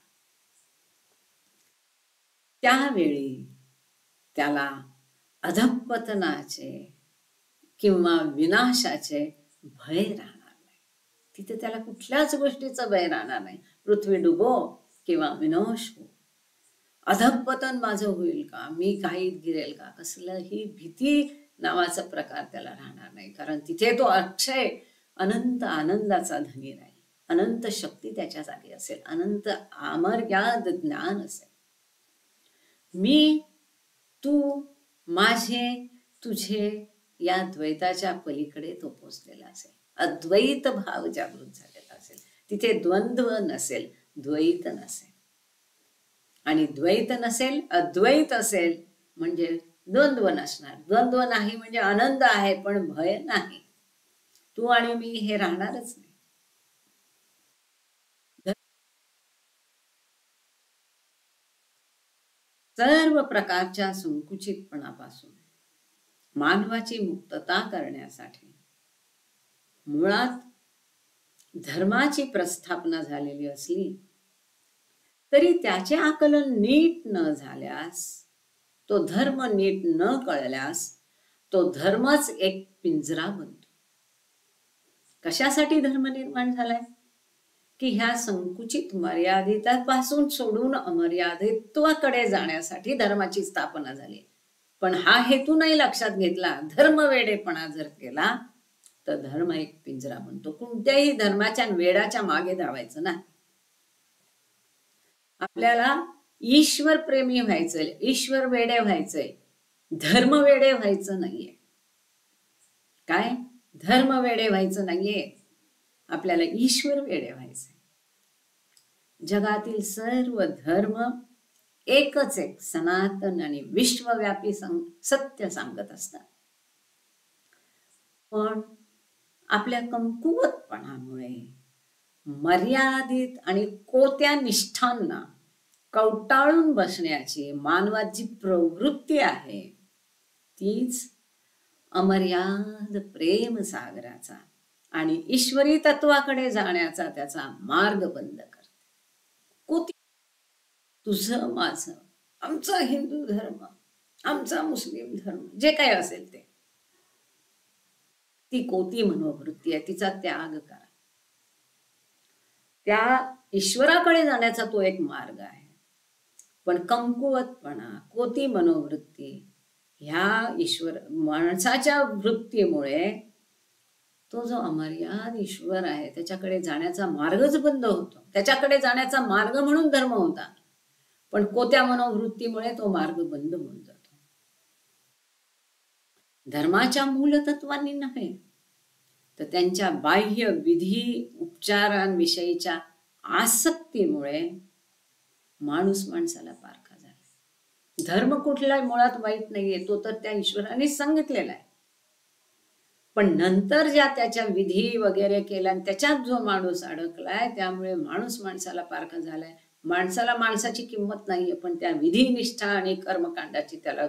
Speaker 1: त्यावेळी त्याला अधःपतनाचे किंवा विनाशाचे भय राहणार नाही. तिथे त्याला कुठल्याच गोष्टीचं भय राहणार नाही. पृथ्वी डुबो किंवा विनाश हो, अधःपतन माझं होईल का, मी काहीत गिरेल का, कसलंही भीती नावाचा प्रकार त्याला राहणार नाही. कारण तिथे तो अक्षय अनंत आनंदाचा धनी राहील. अनंत शक्ती त्याच्या जागी असेल. अनंत अमर्याद ज्ञान असेल. मी, तू, माझे, तुझे या द्वैताच्या पलीकडे तो पोचलेला असेल. अद्वैत भाव जागृत झालेला असेल. तिथे द्वंद्व नसेल, द्वैत नसेल. आणि द्वैत नसेल, अद्वैत असेल म्हणजे द्वंद्व नसणार. द्वंद्व नाही म्हणजे आनंद आहे पण भय नाही. तू आणि मी हे राहणारच नाही. सर्व प्रकारच्या संकुचितपणापासून मानवाची मुक्तता करण्यासाठी मुळात धर्माची प्रस्थापना झालेली असली तरी त्याचे आकलन नीट न झाल्यास, तो धर्म नीट न कळल्यास तो धर्मच एक पिंजरा बनतो. कशासाठी धर्म निर्माण झालाय? की ह्या संकुचित मर्यादितापासून सोडून अमर्यादित्वाकडे जाण्यासाठी धर्माची स्थापना झाली. पण हा हेतू नाही लक्षात घेतला, धर्मवेडेपणा जर केला तर धर्म एक पिंजरा बनतो. कोणत्याही धर्माच्या वेडाच्या मागे धावायचं ना. आपल्याला ईश्वर प्रेमी व्हायचंय, ईश्वर वेडे व्हायचंय, धर्म वेडे व्हायचं नाहीये. काय? धर्म वेडे व्हायचं नाहीये, आपल्याला ईश्वर वेडे व्हायचंय. जगातील सर्व धर्म एकच एक सनातन आणि विश्वव्यापी सत्य सांगत असतात. पण आपल्या कमकुवतपणामुळे मर्यादित आणि कोत्या निष्ठांना कवटाळून बसण्याची मानवाची प्रवृत्ती आहे, तीच अमर्याद प्रेम सागराचा आणि ईश्वरी तत्वाकडे जाण्याचा त्याचा मार्ग बंद करते. कोती, तुझं माझं, आमचा हिंदू धर्म, आमचा मुस्लिम धर्म, जे काही असेल ते, ती कोती मनोवृत्ती आहे, तिचा त्याग करा. त्या ईश्वराकडे जाण्याचा तो एक मार्ग आहे. पण कमकुवतपणा, कोती मनोवृत्ती ह्या ईश्वर माणसाच्या वृत्तीमुळे तो जो अमर्याद ईश्वर आहे त्याच्याकडे जाण्याचा मार्गच बंद होतो. त्याच्याकडे जाण्याचा मार्ग म्हणून धर्म होता, पण कोत्या मनोवृत्तीमुळे तो मार्ग बंद होऊन जातो. धर्माच्या मूलतत्वांनी नव्हे तर त्यांच्या बाह्य विधी उपचारांविषयीच्या आसक्तीमुळे माणूस माणसाला पारखा झाला. धर्म कुठला मुळात वाईट नाहीये, तो तर त्या ईश्वराने सांगितलेला आहे. पण नंतर ज्या त्याच्या विधी वगैरे केल्या आणि त्याच्यात जो माणूस अडकलाय त्यामुळे माणूस माणसाला पारखा झालाय. माणसाला माणसाची किंमत नाहीये, पण त्या विधिनिष्ठा आणि कर्मकांडाची त्याला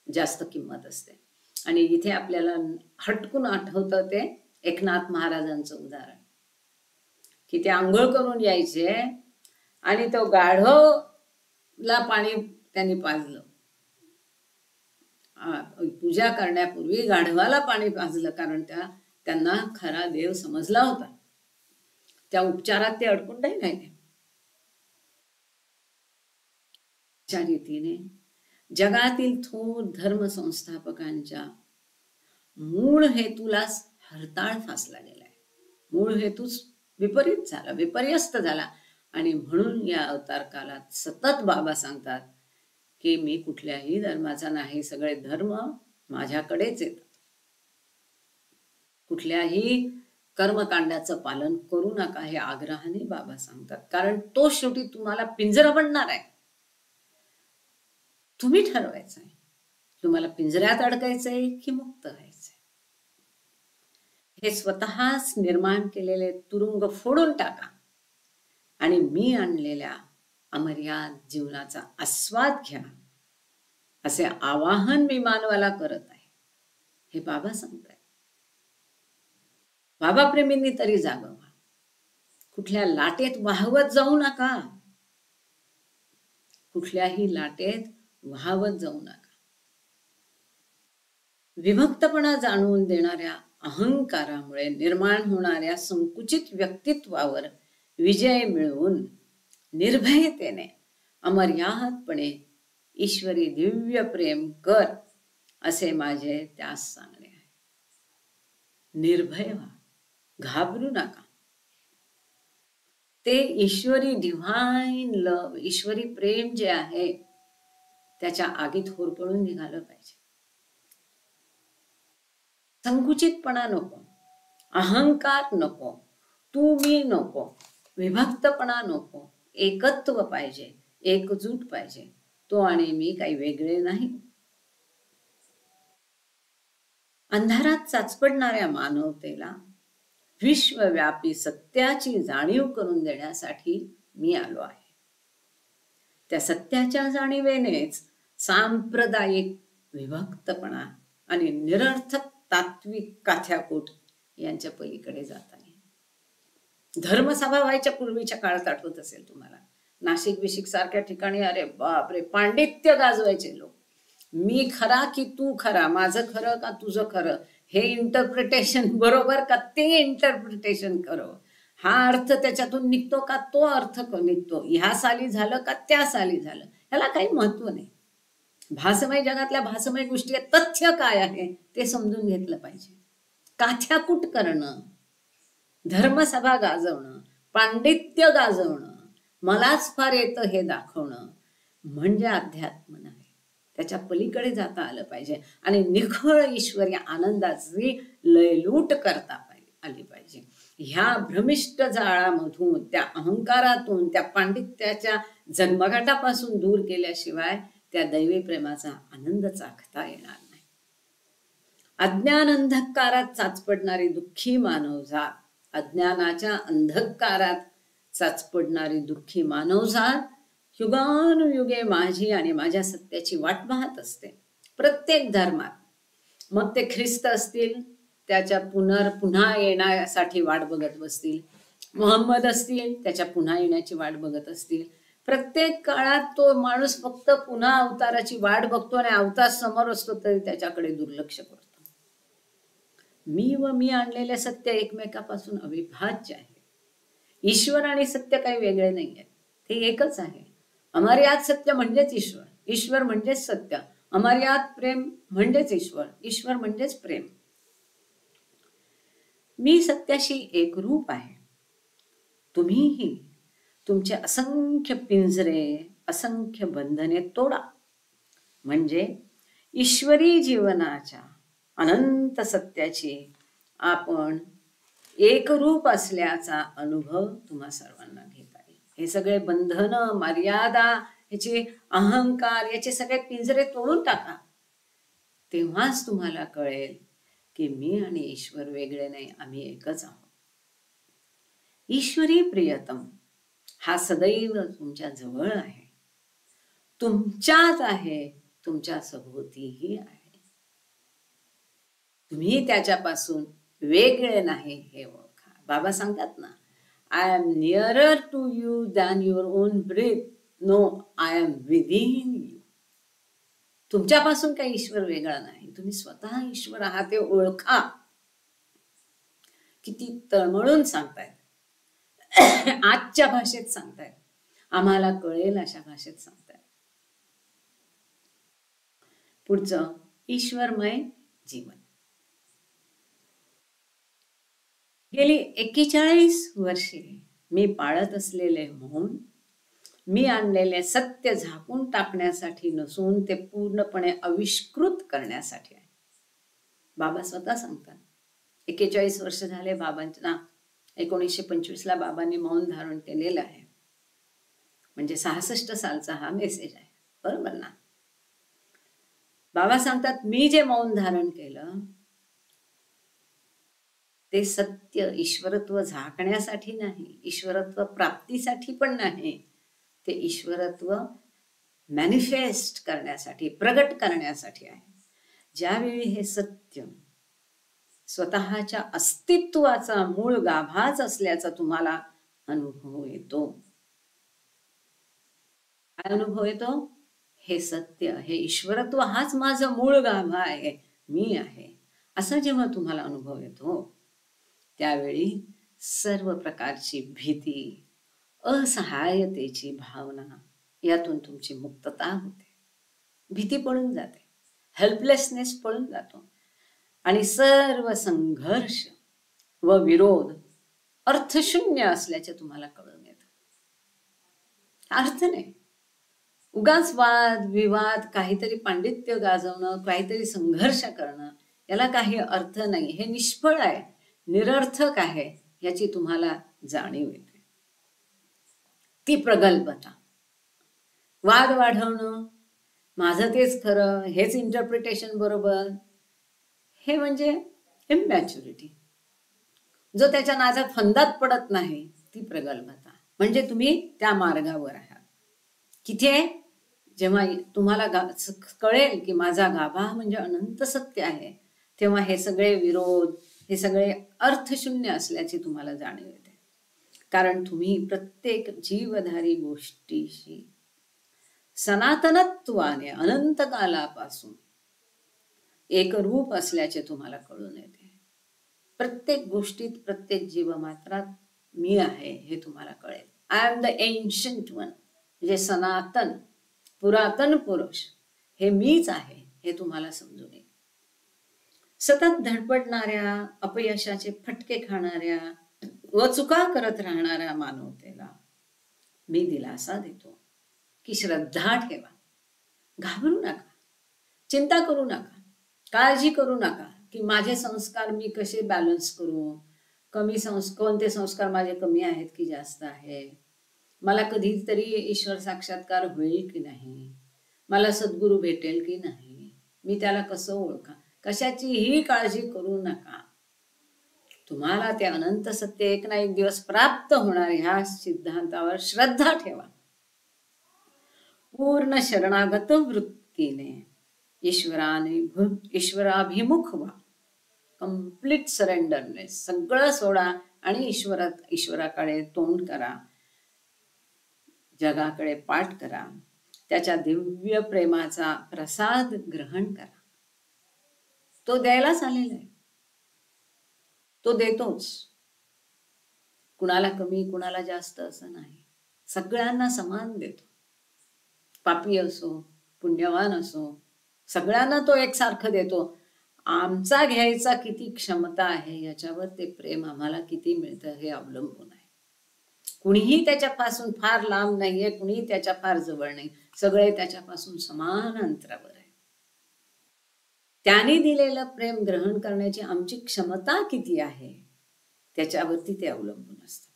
Speaker 1: जास्त किंमत असते. आणि इथे आपल्याला हटकून आठवतं ते एकनाथ महाराजांचं उदाहरण, की ते आंघोळ करून यायचे आणि तो गाढवला पाणी त्यांनी पाजलं. पूजा करण्यापूर्वी गाढवाला पाणी पाजलं, कारण त्यांना खरा देव समजला होता. त्या उपचारात ते अडकून नाही राहिले. त्या रीतीने जगातील थोर धर्म संस्थापकांच्या मूळ हेतूलाच हरताळ फासला गेलाय. मूळ हेतूच विपरीत झाला, विपर्यस्त झाला. आणि म्हणून या अवतार काळात सतत बाबा सांगतात की मी कुठल्याही धर्माचा नाही, सगळे धर्म माझ्याकडेच येतात. कुठल्याही कर्मकांडाचं पालन करू नका हे आग्रहाने बाबा सांगतात, कारण तो शेवटी तुम्हाला पिंजरा बनणार आहे. तुम्ही ठरवायचं आहे तुम्हाला पिंजऱ्यात अडकायचंय की मुक्त व्हायचंय. हे स्वतःच निर्माण केलेले तुरुंग फोडून टाका आणि मी आणलेल्या अमर्याद जीवनाचा आस्वाद घ्या, असे आवाहन मी मानवाला करत आहे, हे बाबा सांगताय. बाबा प्रेमींनी तरी जागं व्हा. कुठल्या लाटेत वाहवत जाऊ नका, कुठल्याही लाटेत वाहवत जाऊ नका. विभक्तपणा जाणून देणाऱ्या अहंकारामुळे निर्माण होणाऱ्या संकुचित व्यक्तित्वावर विजय मिळवून निर्भयतेने अमर्यादपणे ईश्वरी दिव्य प्रेम कर, असे माझे त्यास सांगणे आहे. निर्भय व्हा, घाबरू नका. ते ईश्वरी डिव्हाइन लव, ईश्वरी प्रेम जे आहे त्याच्या आगीत होरपळून निघालं पाहिजे. संकुचितपणा नको, अहंकार नको, तू मी नको, विभक्तपणा नको. एकत्व पाहिजे, एकजूट पाहिजे. तो आणि मी काही वेगळे नाही. अंधारात चाचपडणाऱ्या मानवतेला विश्वव्यापी सत्याची जाणीव करून देण्यासाठी मी आलो आहे. त्या सत्याच्या जाणीवेनेच सांप्रदायिक विभक्तपणा आणि निरर्थक तात्विक काथ्याकूट यांच्या पलीकडे जाता येईल. धर्मसभा व्हायच्या पूर्वीच्या काळात आठवत असेल तुम्हाला, नाशिक बिशिक सारख्या ठिकाणी अरे बापरे पांडित्य गाजवायचे लोक. मी खरा की तू खरा, माझं खरं का तुझं खरं, हे इंटरप्रिटेशन बरोबर का ते इंटरप्रिटेशन करो, हा अर्थ त्याच्यातून निघतो का तो अर्थ निघतो, ह्या साली झालं का त्या साली झालं, ह्याला काही महत्व नाही. भासमय जगातल्या भासमय गोष्टी, तथ्य काय आहे ते समजून घेतलं पाहिजे. काथ्याकूट करणं, धर्मसभा गाजवणं, पांडित्य गाजवणं, मलाच फार येतं हे दाखवणं म्हणजे अध्यात्म नाही. त्याच्या पलीकडे जाता आलं पाहिजे आणि निखळ ईश्वरी आनंदाची लयलूट करता आली पाहिजे. ह्या भ्रमिष्ट जाळामधून, त्या अहंकारातून, त्या पांडित्याच्या जगमगाटापासून दूर केल्याशिवाय त्या दैवी प्रेमाचा आनंद चाखता येणार नाही. अज्ञान अंधकारात चाचपडणारी दुःखी मानवजात, अज्ञानाच्या अंधकारात चाचपडणारी दुःखी मानवजात युगानुयुगे माझी आणि माझ्या सत्याची वाट पाहत असते. प्रत्येक धर्मात, मग ते ख्रिस्त असतील त्याच्या पुन्हा येण्यासाठी वाट बघत बसतील, मोहम्मद असतील त्याच्या पुन्हा येण्याची वाट बघत असतील. प्रत्येक काळात तो माणूस फक्त पुन्हा अवताराची वाट बघतो आणि अवतार समोर असतो तरी त्याच्याकडे दुर्लक्ष करतो. मी व मी आणलेले सत्य एकमेकापासून अविभाज्य आहे. ईश्वर आणि सत्य काही वेगळे नाही आहे, ते एकच आहे. अमर्याद सत्य म्हणजेच ईश्वर, ईश्वर म्हणजेच सत्य. अमर्याद प्रेम म्हणजेच ईश्वर, ईश्वर म्हणजेच प्रेम. मी सत्याशी एकरूप आहे. तुम्हीही तुमचे असंख्य पिंजरे, असंख्य बंधने तोडा, म्हणजे ईश्वरी जीवनाच्या अनंत सत्याची आपण एकरूप असल्याचा अनुभव तुम्हा सर्वांना घेता येईल. हे सगळे बंधन, मर्यादा, ह्याचे अहंकार, याचे सगळे पिंजरे तोडून टाका. तेव्हाच तुम्हाला कळेल की मी आणि ईश्वर वेगळे नाही, आम्ही एकच आहोत. ईश्वरी प्रियतम हा सदैव तुमच्या जवळ आहे, तुमच्यात आहे, तुमच्या सभोवतीही आहे. तुम्ही त्याच्यापासून वेगळे नाही हे ओळखा. बाबा सांगतात ना, I am nearer to you than your own breath. No, I am within you. तुमच्यापासून काही ईश्वर वेगळा नाही, तुम्ही स्वतः ईश्वर आहात ते ओळखा. किती तळमळून सांगतायत, आजच्या भाषेत सांगतायत, आम्हाला कळेल अशा भाषेत सांगतायत. पुढचं, ईश्वरमय जीवन. गेली 41 वर्षे मी पाळत असलेले मौन, मी आणलेले सत्य झाकून टाकण्यासाठी नसून ते पूर्णपणे आविष्कृत करण्यासाठी आहे. बाबा स्वतः सांगतात, 41 वर्ष झाले बाबांना. 1925 ला बाबांनी मौन धारण केलेलं आहे, म्हणजे 66 सालचा हा मेसेज आहे, बरोबर ना. बाबा सांगतात, मी जे मौन धारण केलं ते सत्य ईश्वरत्व झाकण्यासाठी नाही, ईश्वरत्व प्राप्तीसाठी पण नाही, ते ईश्वरत्व मॅनिफेस्ट करण्यासाठी, प्रगट करण्यासाठी आहे. ज्यावेळी हे सत्य स्वतःच्या अस्तित्वाचा मूळ गाभाच असल्याचा तुम्हाला अनुभव येतो. काय अनुभव येतो? हे सत्य, हे ईश्वरत्व हाच माझं मूळ गाभा आहे, मी आहे, असा जेव्हा तुम्हाला अनुभव येतो त्यावेळी सर्व प्रकारची भीती, असहाय्यतेची भावना यातून तुमची मुक्तता होते. भीती पळून जाते, हेल्पलेसनेस पळून जातो आणि सर्व संघर्ष व विरोध अर्थशून्य असल्याचे तुम्हाला कळून येतं. अर्थ नाही. उगाच वाद विवाद, काहीतरी पांडित्य गाजवणं, काहीतरी संघर्ष करणं, याला काही अर्थ नाही. हे निष्फळ आहे, निरर्थक आहे, याची तुम्हाला जाणीव येते. ती प्रगल्भता, वाद वाढवणं, माझं तेच खरं, हेच इंटरप्रिटेशन बरोबर, हे म्हणजे इमॅच्युरिटी. जो त्याच्या नादात फंदात पडत नाही ती प्रगल्भता. म्हणजे तुम्ही त्या मार्गावर आहात. किती? जेव्हा तुम्हाला कळेल की माझा गाभा म्हणजे अनंत सत्य आहे, तेव्हा हे सगळे विरोध, हे सगळे अर्थशून्य असल्याची तुम्हाला जाणीव येते. कारण तुम्ही प्रत्येक जीवधारी गोष्टीशी सनातनत्वाने अनंत कालापासून एकरूप असल्याचे तुम्हाला कळून येते. प्रत्येक गोष्टीत, प्रत्येक जीवमात्रात मी आहे हे तुम्हाला कळेल. I am the ancient one, म्हणजे सनातन पुरातन पुरुष, हे मीच आहे हे तुम्हाला समजून येईल. सतत धडपडणाऱ्या, अपयशाचे फटके खाणाऱ्या व चुका करत राहणाऱ्या मानवतेला मी दिलासा देतो की श्रद्धा ठेवा, घाबरू नका, चिंता करू नका, काळजी करू नका की माझे संस्कार मी कसे बॅलन्स करू, कोणते संस्कार माझे कमी आहेत की जास्त आहे, मला कधीतरी ईश्वर साक्षात्कार होईल की नाही, मला सद्गुरू भेटेल की नाही, मी त्याला कसं ओळखा. कशाचीही काळजी करू नका. तुम्हाला ते अनंत सत्य एक ना एक दिवस प्राप्त होणार, ह्या सिद्धांतावर श्रद्धा ठेवा. पूर्ण शरणागत वृत्तीने ईश्वराभिमुख व्हा. कम्प्लीट सरेंडरनेस, सगळं सोडा आणि ईश्वराकडे तोंड करा, जगाकडे पाठ करा, त्याच्या दिव्य प्रेमाचा प्रसाद ग्रहण करा. तो द्यायलाच आलेला आहे, तो देतोच. कुणाला कमी कुणाला जास्त असं नाही, सगळ्यांना समान देतो. पापी असो पुण्यवान असो, सगळ्यांना तो एकसारखं देतो. आमचा घ्यायचा किती क्षमता आहे याच्यावर ते प्रेम आम्हाला किती मिळतं हे अवलंबून आहे. कुणीही त्याच्यापासून फार लांब नाहीये, कुणीही त्याच्या फार जवळ नाही, सगळे त्याच्यापासून समान अंतरावर आहे. त्याने दिलेलं प्रेम ग्रहण करण्याची आमची क्षमता किती आहे त्याच्यावरती ते अवलंबून असतं.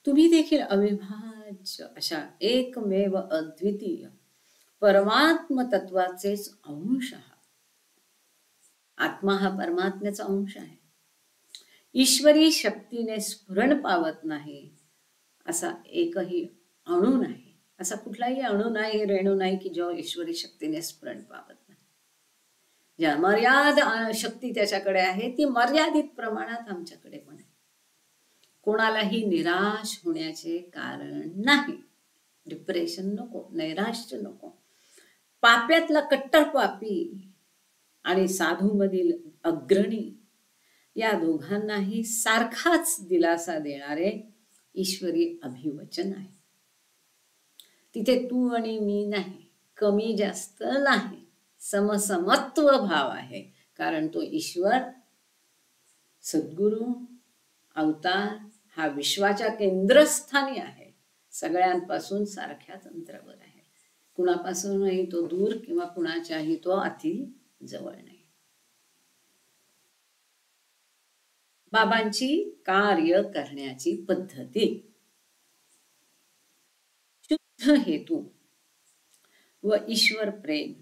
Speaker 1: तुम्ही देखील अविभाज्य अशा एकमेव अद्वितीय परमात्म तत्वाचेच अंश आहात. आत्मा हा परमात्म्याचा अंश आहे. ईश्वरी शक्तीने स्फुरण पावत नाही असा एकही अणू नाही, असा कुठलाही अणू नाही, रेणू नाही की जो ईश्वरी शक्तीने स्फुरण पावत नाही. ज्या मर्याद शक्ती त्याच्याकडे आहे ती मर्यादित प्रमाणात आमच्याकडे पण आहे. कोणालाही निराश होण्याचे कारण नाही. डिप्रेशन नको, नैराश्य नको. पाप्यातला कट्टर पापी आणि साधूमधील अग्रणी या दोघांनाही सारखाच दिलासा देणारे ईश्वरी अभिवचन आहे. तिथे तू आणि मी नाही, कमी जास्त नाही, समसमत्व भाव आहे. कारण तो ईश्वर, सद्गुरु, अवतार हा विश्वाच्या केंद्रस्थानी आहे, सगळ्यांपासून सारख्याच अंतरावर आहे. कुणापासूनही तो दूर किंवा कुणाच्याही तो अति जवळ नाही. बाबांची कार्य करण्याची पद्धती. शुद्ध हेतू व ईश्वर प्रेम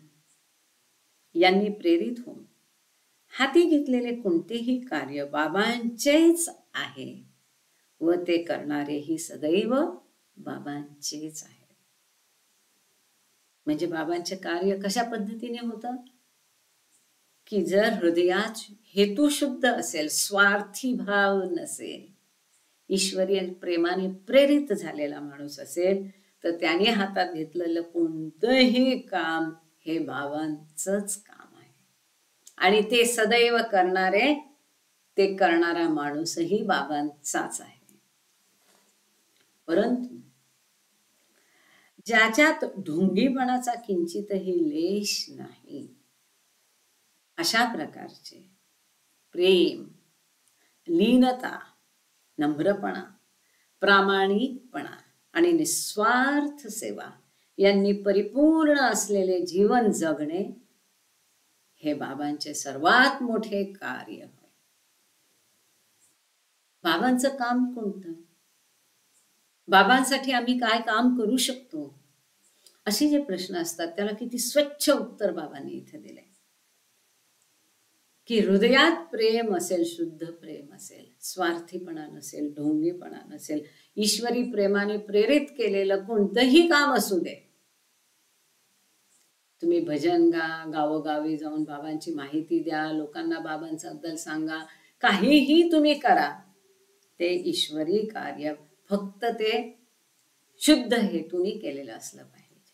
Speaker 1: यांनी प्रेरित होऊन हाती घेतलेले कोणतेही कार्य बाबांचेच आहे व ते करणारेही सदैव बाबांचेच आहे. म्हणजे बाबांचे कार्य कशा पद्धतीने होतं की जर हृदयात हेतू शुद्ध असेल, स्वार्थी भाव नसेल, ईश्वरी प्रेमाने प्रेरित झालेला माणूस असेल, तर त्याने हातात घेतलेलं कोणतंही काम हे बाबांचंच काम आहे. आणि ते सदैव करणारे, ते करणारा माणूसही बाबांचाच आहे. परंतु ज्याच्यात ढोंगीपणाचा किंचितही लेश नाही, अशा प्रकारचे प्रेम, लीनता, नम्रपणा, प्रामाणिकपणा आणि निस्वार्थ सेवा यांनी परिपूर्ण असलेले जीवन जगणे हे बाबांचे सर्वात मोठे कार्य होय. बाबांचं काम कोणतं? बाबांसाठी आम्ही काय काम करू शकतो, असे जे प्रश्न असतात त्याला किती स्वच्छ उत्तर बाबांनी इथे दिले की हृदयात प्रेम असेल, शुद्ध प्रेम असेल, स्वार्थीपणा नसेल, ढोंगीपणा नसेल, ईश्वरी प्रेमाने प्रेरित केलेलं कोणतंही काम असू दे, तुम्ही भजन गा, गावोगावी जाऊन बाबांची माहिती द्या, लोकांना बाबांबद्दल सांगा, काहीही तुम्ही करा, ते ईश्वरी कार्य फक्त ते शुद्ध हेतूने केलेलं असलं पाहिजे.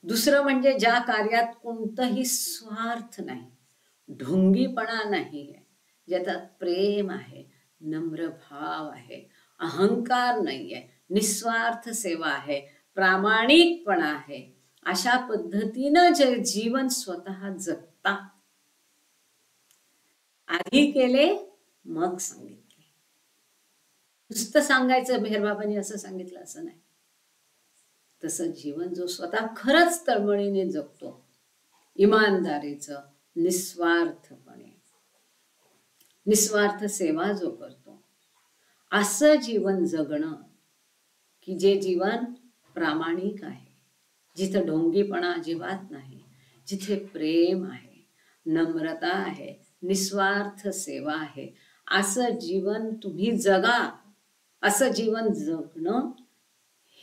Speaker 1: दुसरं म्हणजे ज्या कार्यात कोणतंही स्वार्थ नाही, ढोंगीपणा नाही आहे, ज्याच्यात प्रेम आहे, नम्र भाव आहे, अहंकार नाही आहे, निस्वार्थ सेवा आहे, प्रामाणिकपणा आहे, अशा पद्धतीनं जे जीवन स्वतः जगता. आधी केले मग सांगितले. नुसतं सांगायचं मेहरबाबांनी असं सांगितलं असं नाही. तसं जीवन जो स्वतः खरंच तळमळीने जगतो, इमानदारीचं, निस्वार्थपणे, निस्वार्थ सेवा जो करतो, असं जीवन जगणं की जे जीवन प्रामाणिक आहे, जिथं ढोंगीपणा अजिबात नाही, जिथे प्रेम आहे, नम्रता आहे, निस्वार्थ सेवा आहे. असं जीवन तुम्ही जगा. असं जीवन जगणं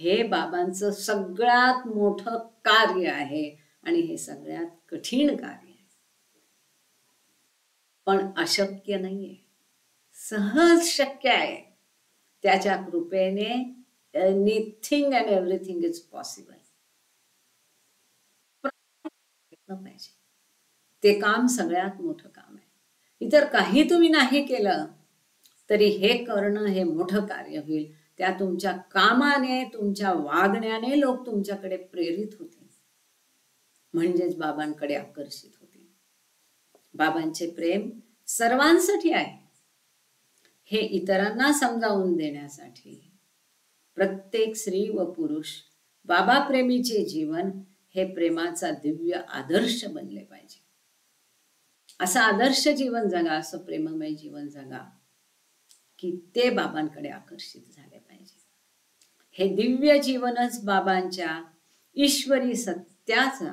Speaker 1: हे बाबांचं सगळ्यात मोठं कार्य आहे आणि हे सगळ्यात कठीण कार्य आहे, पण अशक्य नाहीये, सहज शक्य आहे. त्याच्या कृपेने anything and everything is possible. पाहिजे ते काम सगळ्यात मोठं काम आहे. इतर काही तुम्ही नाही केलं तरी हे करणं हे मोठं कार्य होईल. त्या तुमच्या कामाने, तुमच्या वागण्याने लोक तुमच्याकडे प्रेरित होतील, म्हणजेच बाबांकडे आकर्षित होतील. बाबांचे प्रेम सर्वांसाठी आहे हे इतरांना समजावून देण्यासाठी प्रत्येक स्त्री व पुरुष बाबा प्रेमीचे जीवन हे प्रेमाचा दिव्य आदर्श बनले पाहिजे. असं आदर्श जीवन जगा, असं प्रेममय जीवन जगा की ते बाबांकडे आकर्षित झाले पाहिजे. हे दिव्य जीवनच बाबांच्या ईश्वरी सत्याचा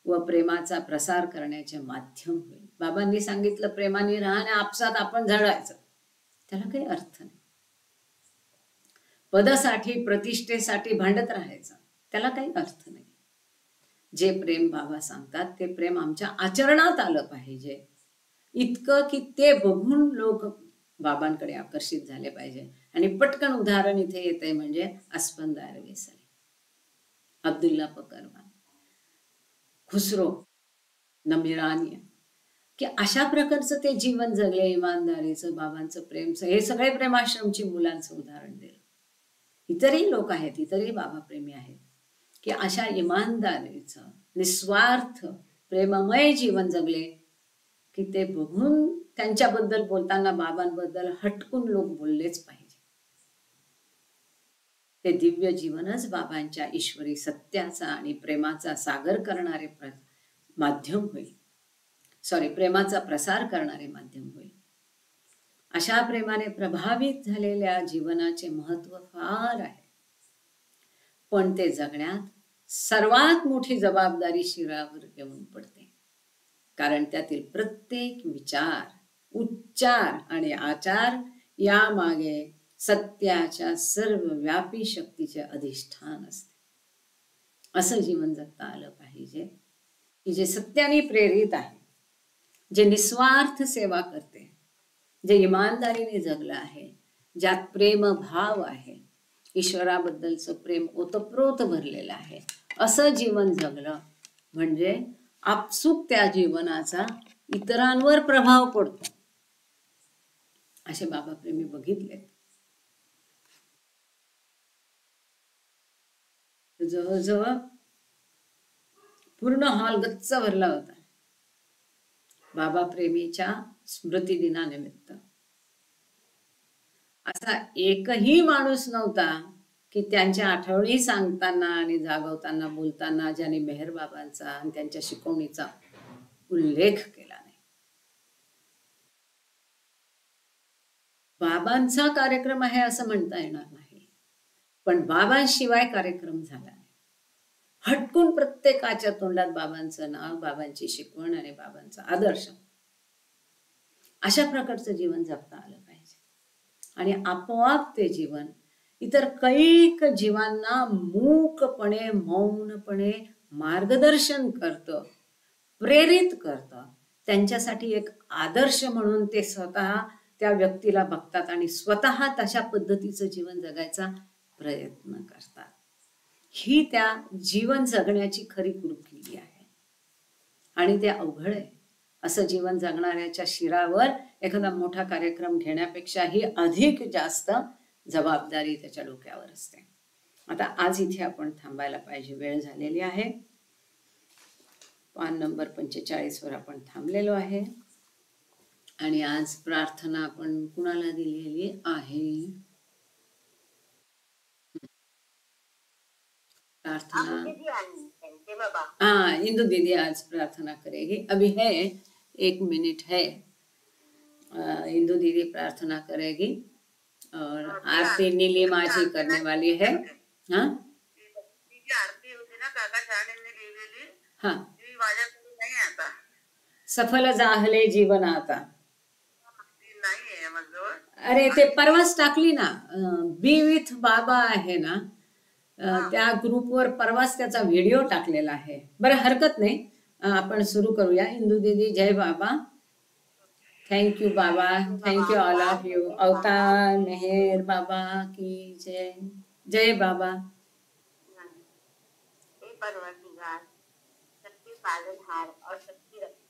Speaker 1: व प्रेमाचा प्रसार करण्याचे माध्यम होईल. बाबांनी सांगितलं प्रेमाने राहणे, आपसात आपण झळायचं, त्याला काही अर्थ नाही. पदासाठी प्रतिष्ठेसाठी भांडत राहायचं, त्याला काही अर्थ नाही. जे प्रेम बाबा सांगतात ते प्रेम आमच्या आचरणात आलं पाहिजे, इतकं की ते बघून लोक बाबांकडे आकर्षित झाले पाहिजे. आणि पटकन उदाहरण इथे येते म्हणजे अस्पंदार वेसले, अब्दुल्ला पकरवान, खुसरो, नमिरानिया, की अशा प्रकारचं ते जीवन जगले, इमानदारीचं, बाबांचं प्रेमचं. हे सगळे प्रेमाश्रमची मुलांचं उदाहरण दिलं. इतरही लोक आहेत, इतरही बाबा प्रेमी आहेत की अशा इमानदारीचं निस्वार्थ प्रेममय जीवन जगले की ते बघून त्यांच्याबद्दल बोलताना बाबांबद्दल हटकून लोक बोललेच पाहिजे. ते दिव्य जीवनच बाबांच्या ईश्वरी सत्याचा आणि प्रेमाचा सागर करणारे माध्यम होईल. प्रेमाचा प्रसार करणारे माध्यम होईल. अशा प्रेमाने प्रभावित झालेल्या जीवनाचे महत्व फार आहे, पण ते जगण्यात सर्वात मोठी जबाबदारी शिरावर येऊन पडते. कारण त्यातील प्रत्येक विचार, उच्चार आणि आचार यामागे सत्याच्या सर्व व्यापी शक्तीचे अधिष्ठान असते. असं जीवन जगता आलं पाहिजे की जे सत्याने प्रेरित आहे, जे निस्वार्थ सेवा करते, जे इमानदारीने जगलं आहे, ज्यात प्रेम भाव आहे, ईश्वराबद्दलचं प्रेम ओतप्रोत भरलेलं आहे, असं जीवन जगलं म्हणजे आपसूक त्या जीवनाचा इतरांवर प्रभाव पडतो. असे बाबा प्रेमी बघितले. जवळजवळ पूर्ण हॉल गच्च भरला होता बाबा प्रेमीच्या स्मृती दिनानिमित्त. असा एकही माणूस नव्हता की त्यांच्या आठवणी सांगताना आणि जागवताना बोलताना ज्याने मेहर बाबांचा आणि त्यांच्या शिकवणीचा उल्लेख केला नाही. बाबांचा कार्यक्रम आहे असं म्हणता येणार नाही, पण बाबांशिवाय कार्यक्रम झाला नाही. हटकून प्रत्येकाच्या तोंडात बाबांचं नाव, बाबांची शिकवण आणि बाबांचा आदर्श. अशा प्रकारचं जीवन जगता आलं पाहिजे आणि आपोआप ते जीवन इतर कैक जीवांना मूकपणे, मौनपणे मार्गदर्शन करतं, प्रेरित करतं. त्यांच्यासाठी एक आदर्श म्हणून ते स्वतः त्या व्यक्तीला बघतात आणि स्वतः तशा पद्धतीचं जीवन जगायचा प्रयत्न करतात. ही त्या जीवन जगण्याची खरी कुरुकिली आहे आणि ते अवघड आहे. असं जीवन जगणाऱ्याच्या शिरावर एखादा मोठा कार्यक्रम घेण्यापेक्षाही अधिक जास्त जबाबदारी त्याच्या डोक्यावर असते. आता आज इथे आपण थांबायला पाहिजे, वेळ झालेली आहे. पान नंबर 45 वर आपण थांबलेलो आहे आणि आज प्रार्थना आपण कुणाला दिलेली आहे? प्रार्थना इंदू दीदी आज प्रार्थना करेगी. अभी है 1 मिनट है, इंदू दीदी प्रार्थना करेगी और आरती नीलिमा जी करने वाली है. हाँ
Speaker 2: आरती होती ना काका छान यांनी लिहिलेली,
Speaker 1: हाँ
Speaker 2: ती माझ्याकडे नाही आता.
Speaker 1: सफल जाहले जीवन आता.
Speaker 2: ती नाही आहे माझ्याजवळ.
Speaker 1: अरे ते परवाच टाकली ना, बी विथ बाबा आहे ना,
Speaker 2: हा
Speaker 1: त्या ग्रुपवर परवाच त्याचा व्हिडिओ टाकलेला आहे. बरं हरकत नाही, आपण सुरू करूया. इंदू दीदी जय बाबा. थँक्यू बाबा.
Speaker 2: थँक्यू
Speaker 1: थँक्यू ऑल
Speaker 2: बाबा,
Speaker 1: ऑफ यू.
Speaker 2: जय बाबा.
Speaker 1: अवतार मेहेर बाबा की जय. जय बाबा.
Speaker 2: हे परवा तुझा शक्ती पालनहार और शक्ती रक्षक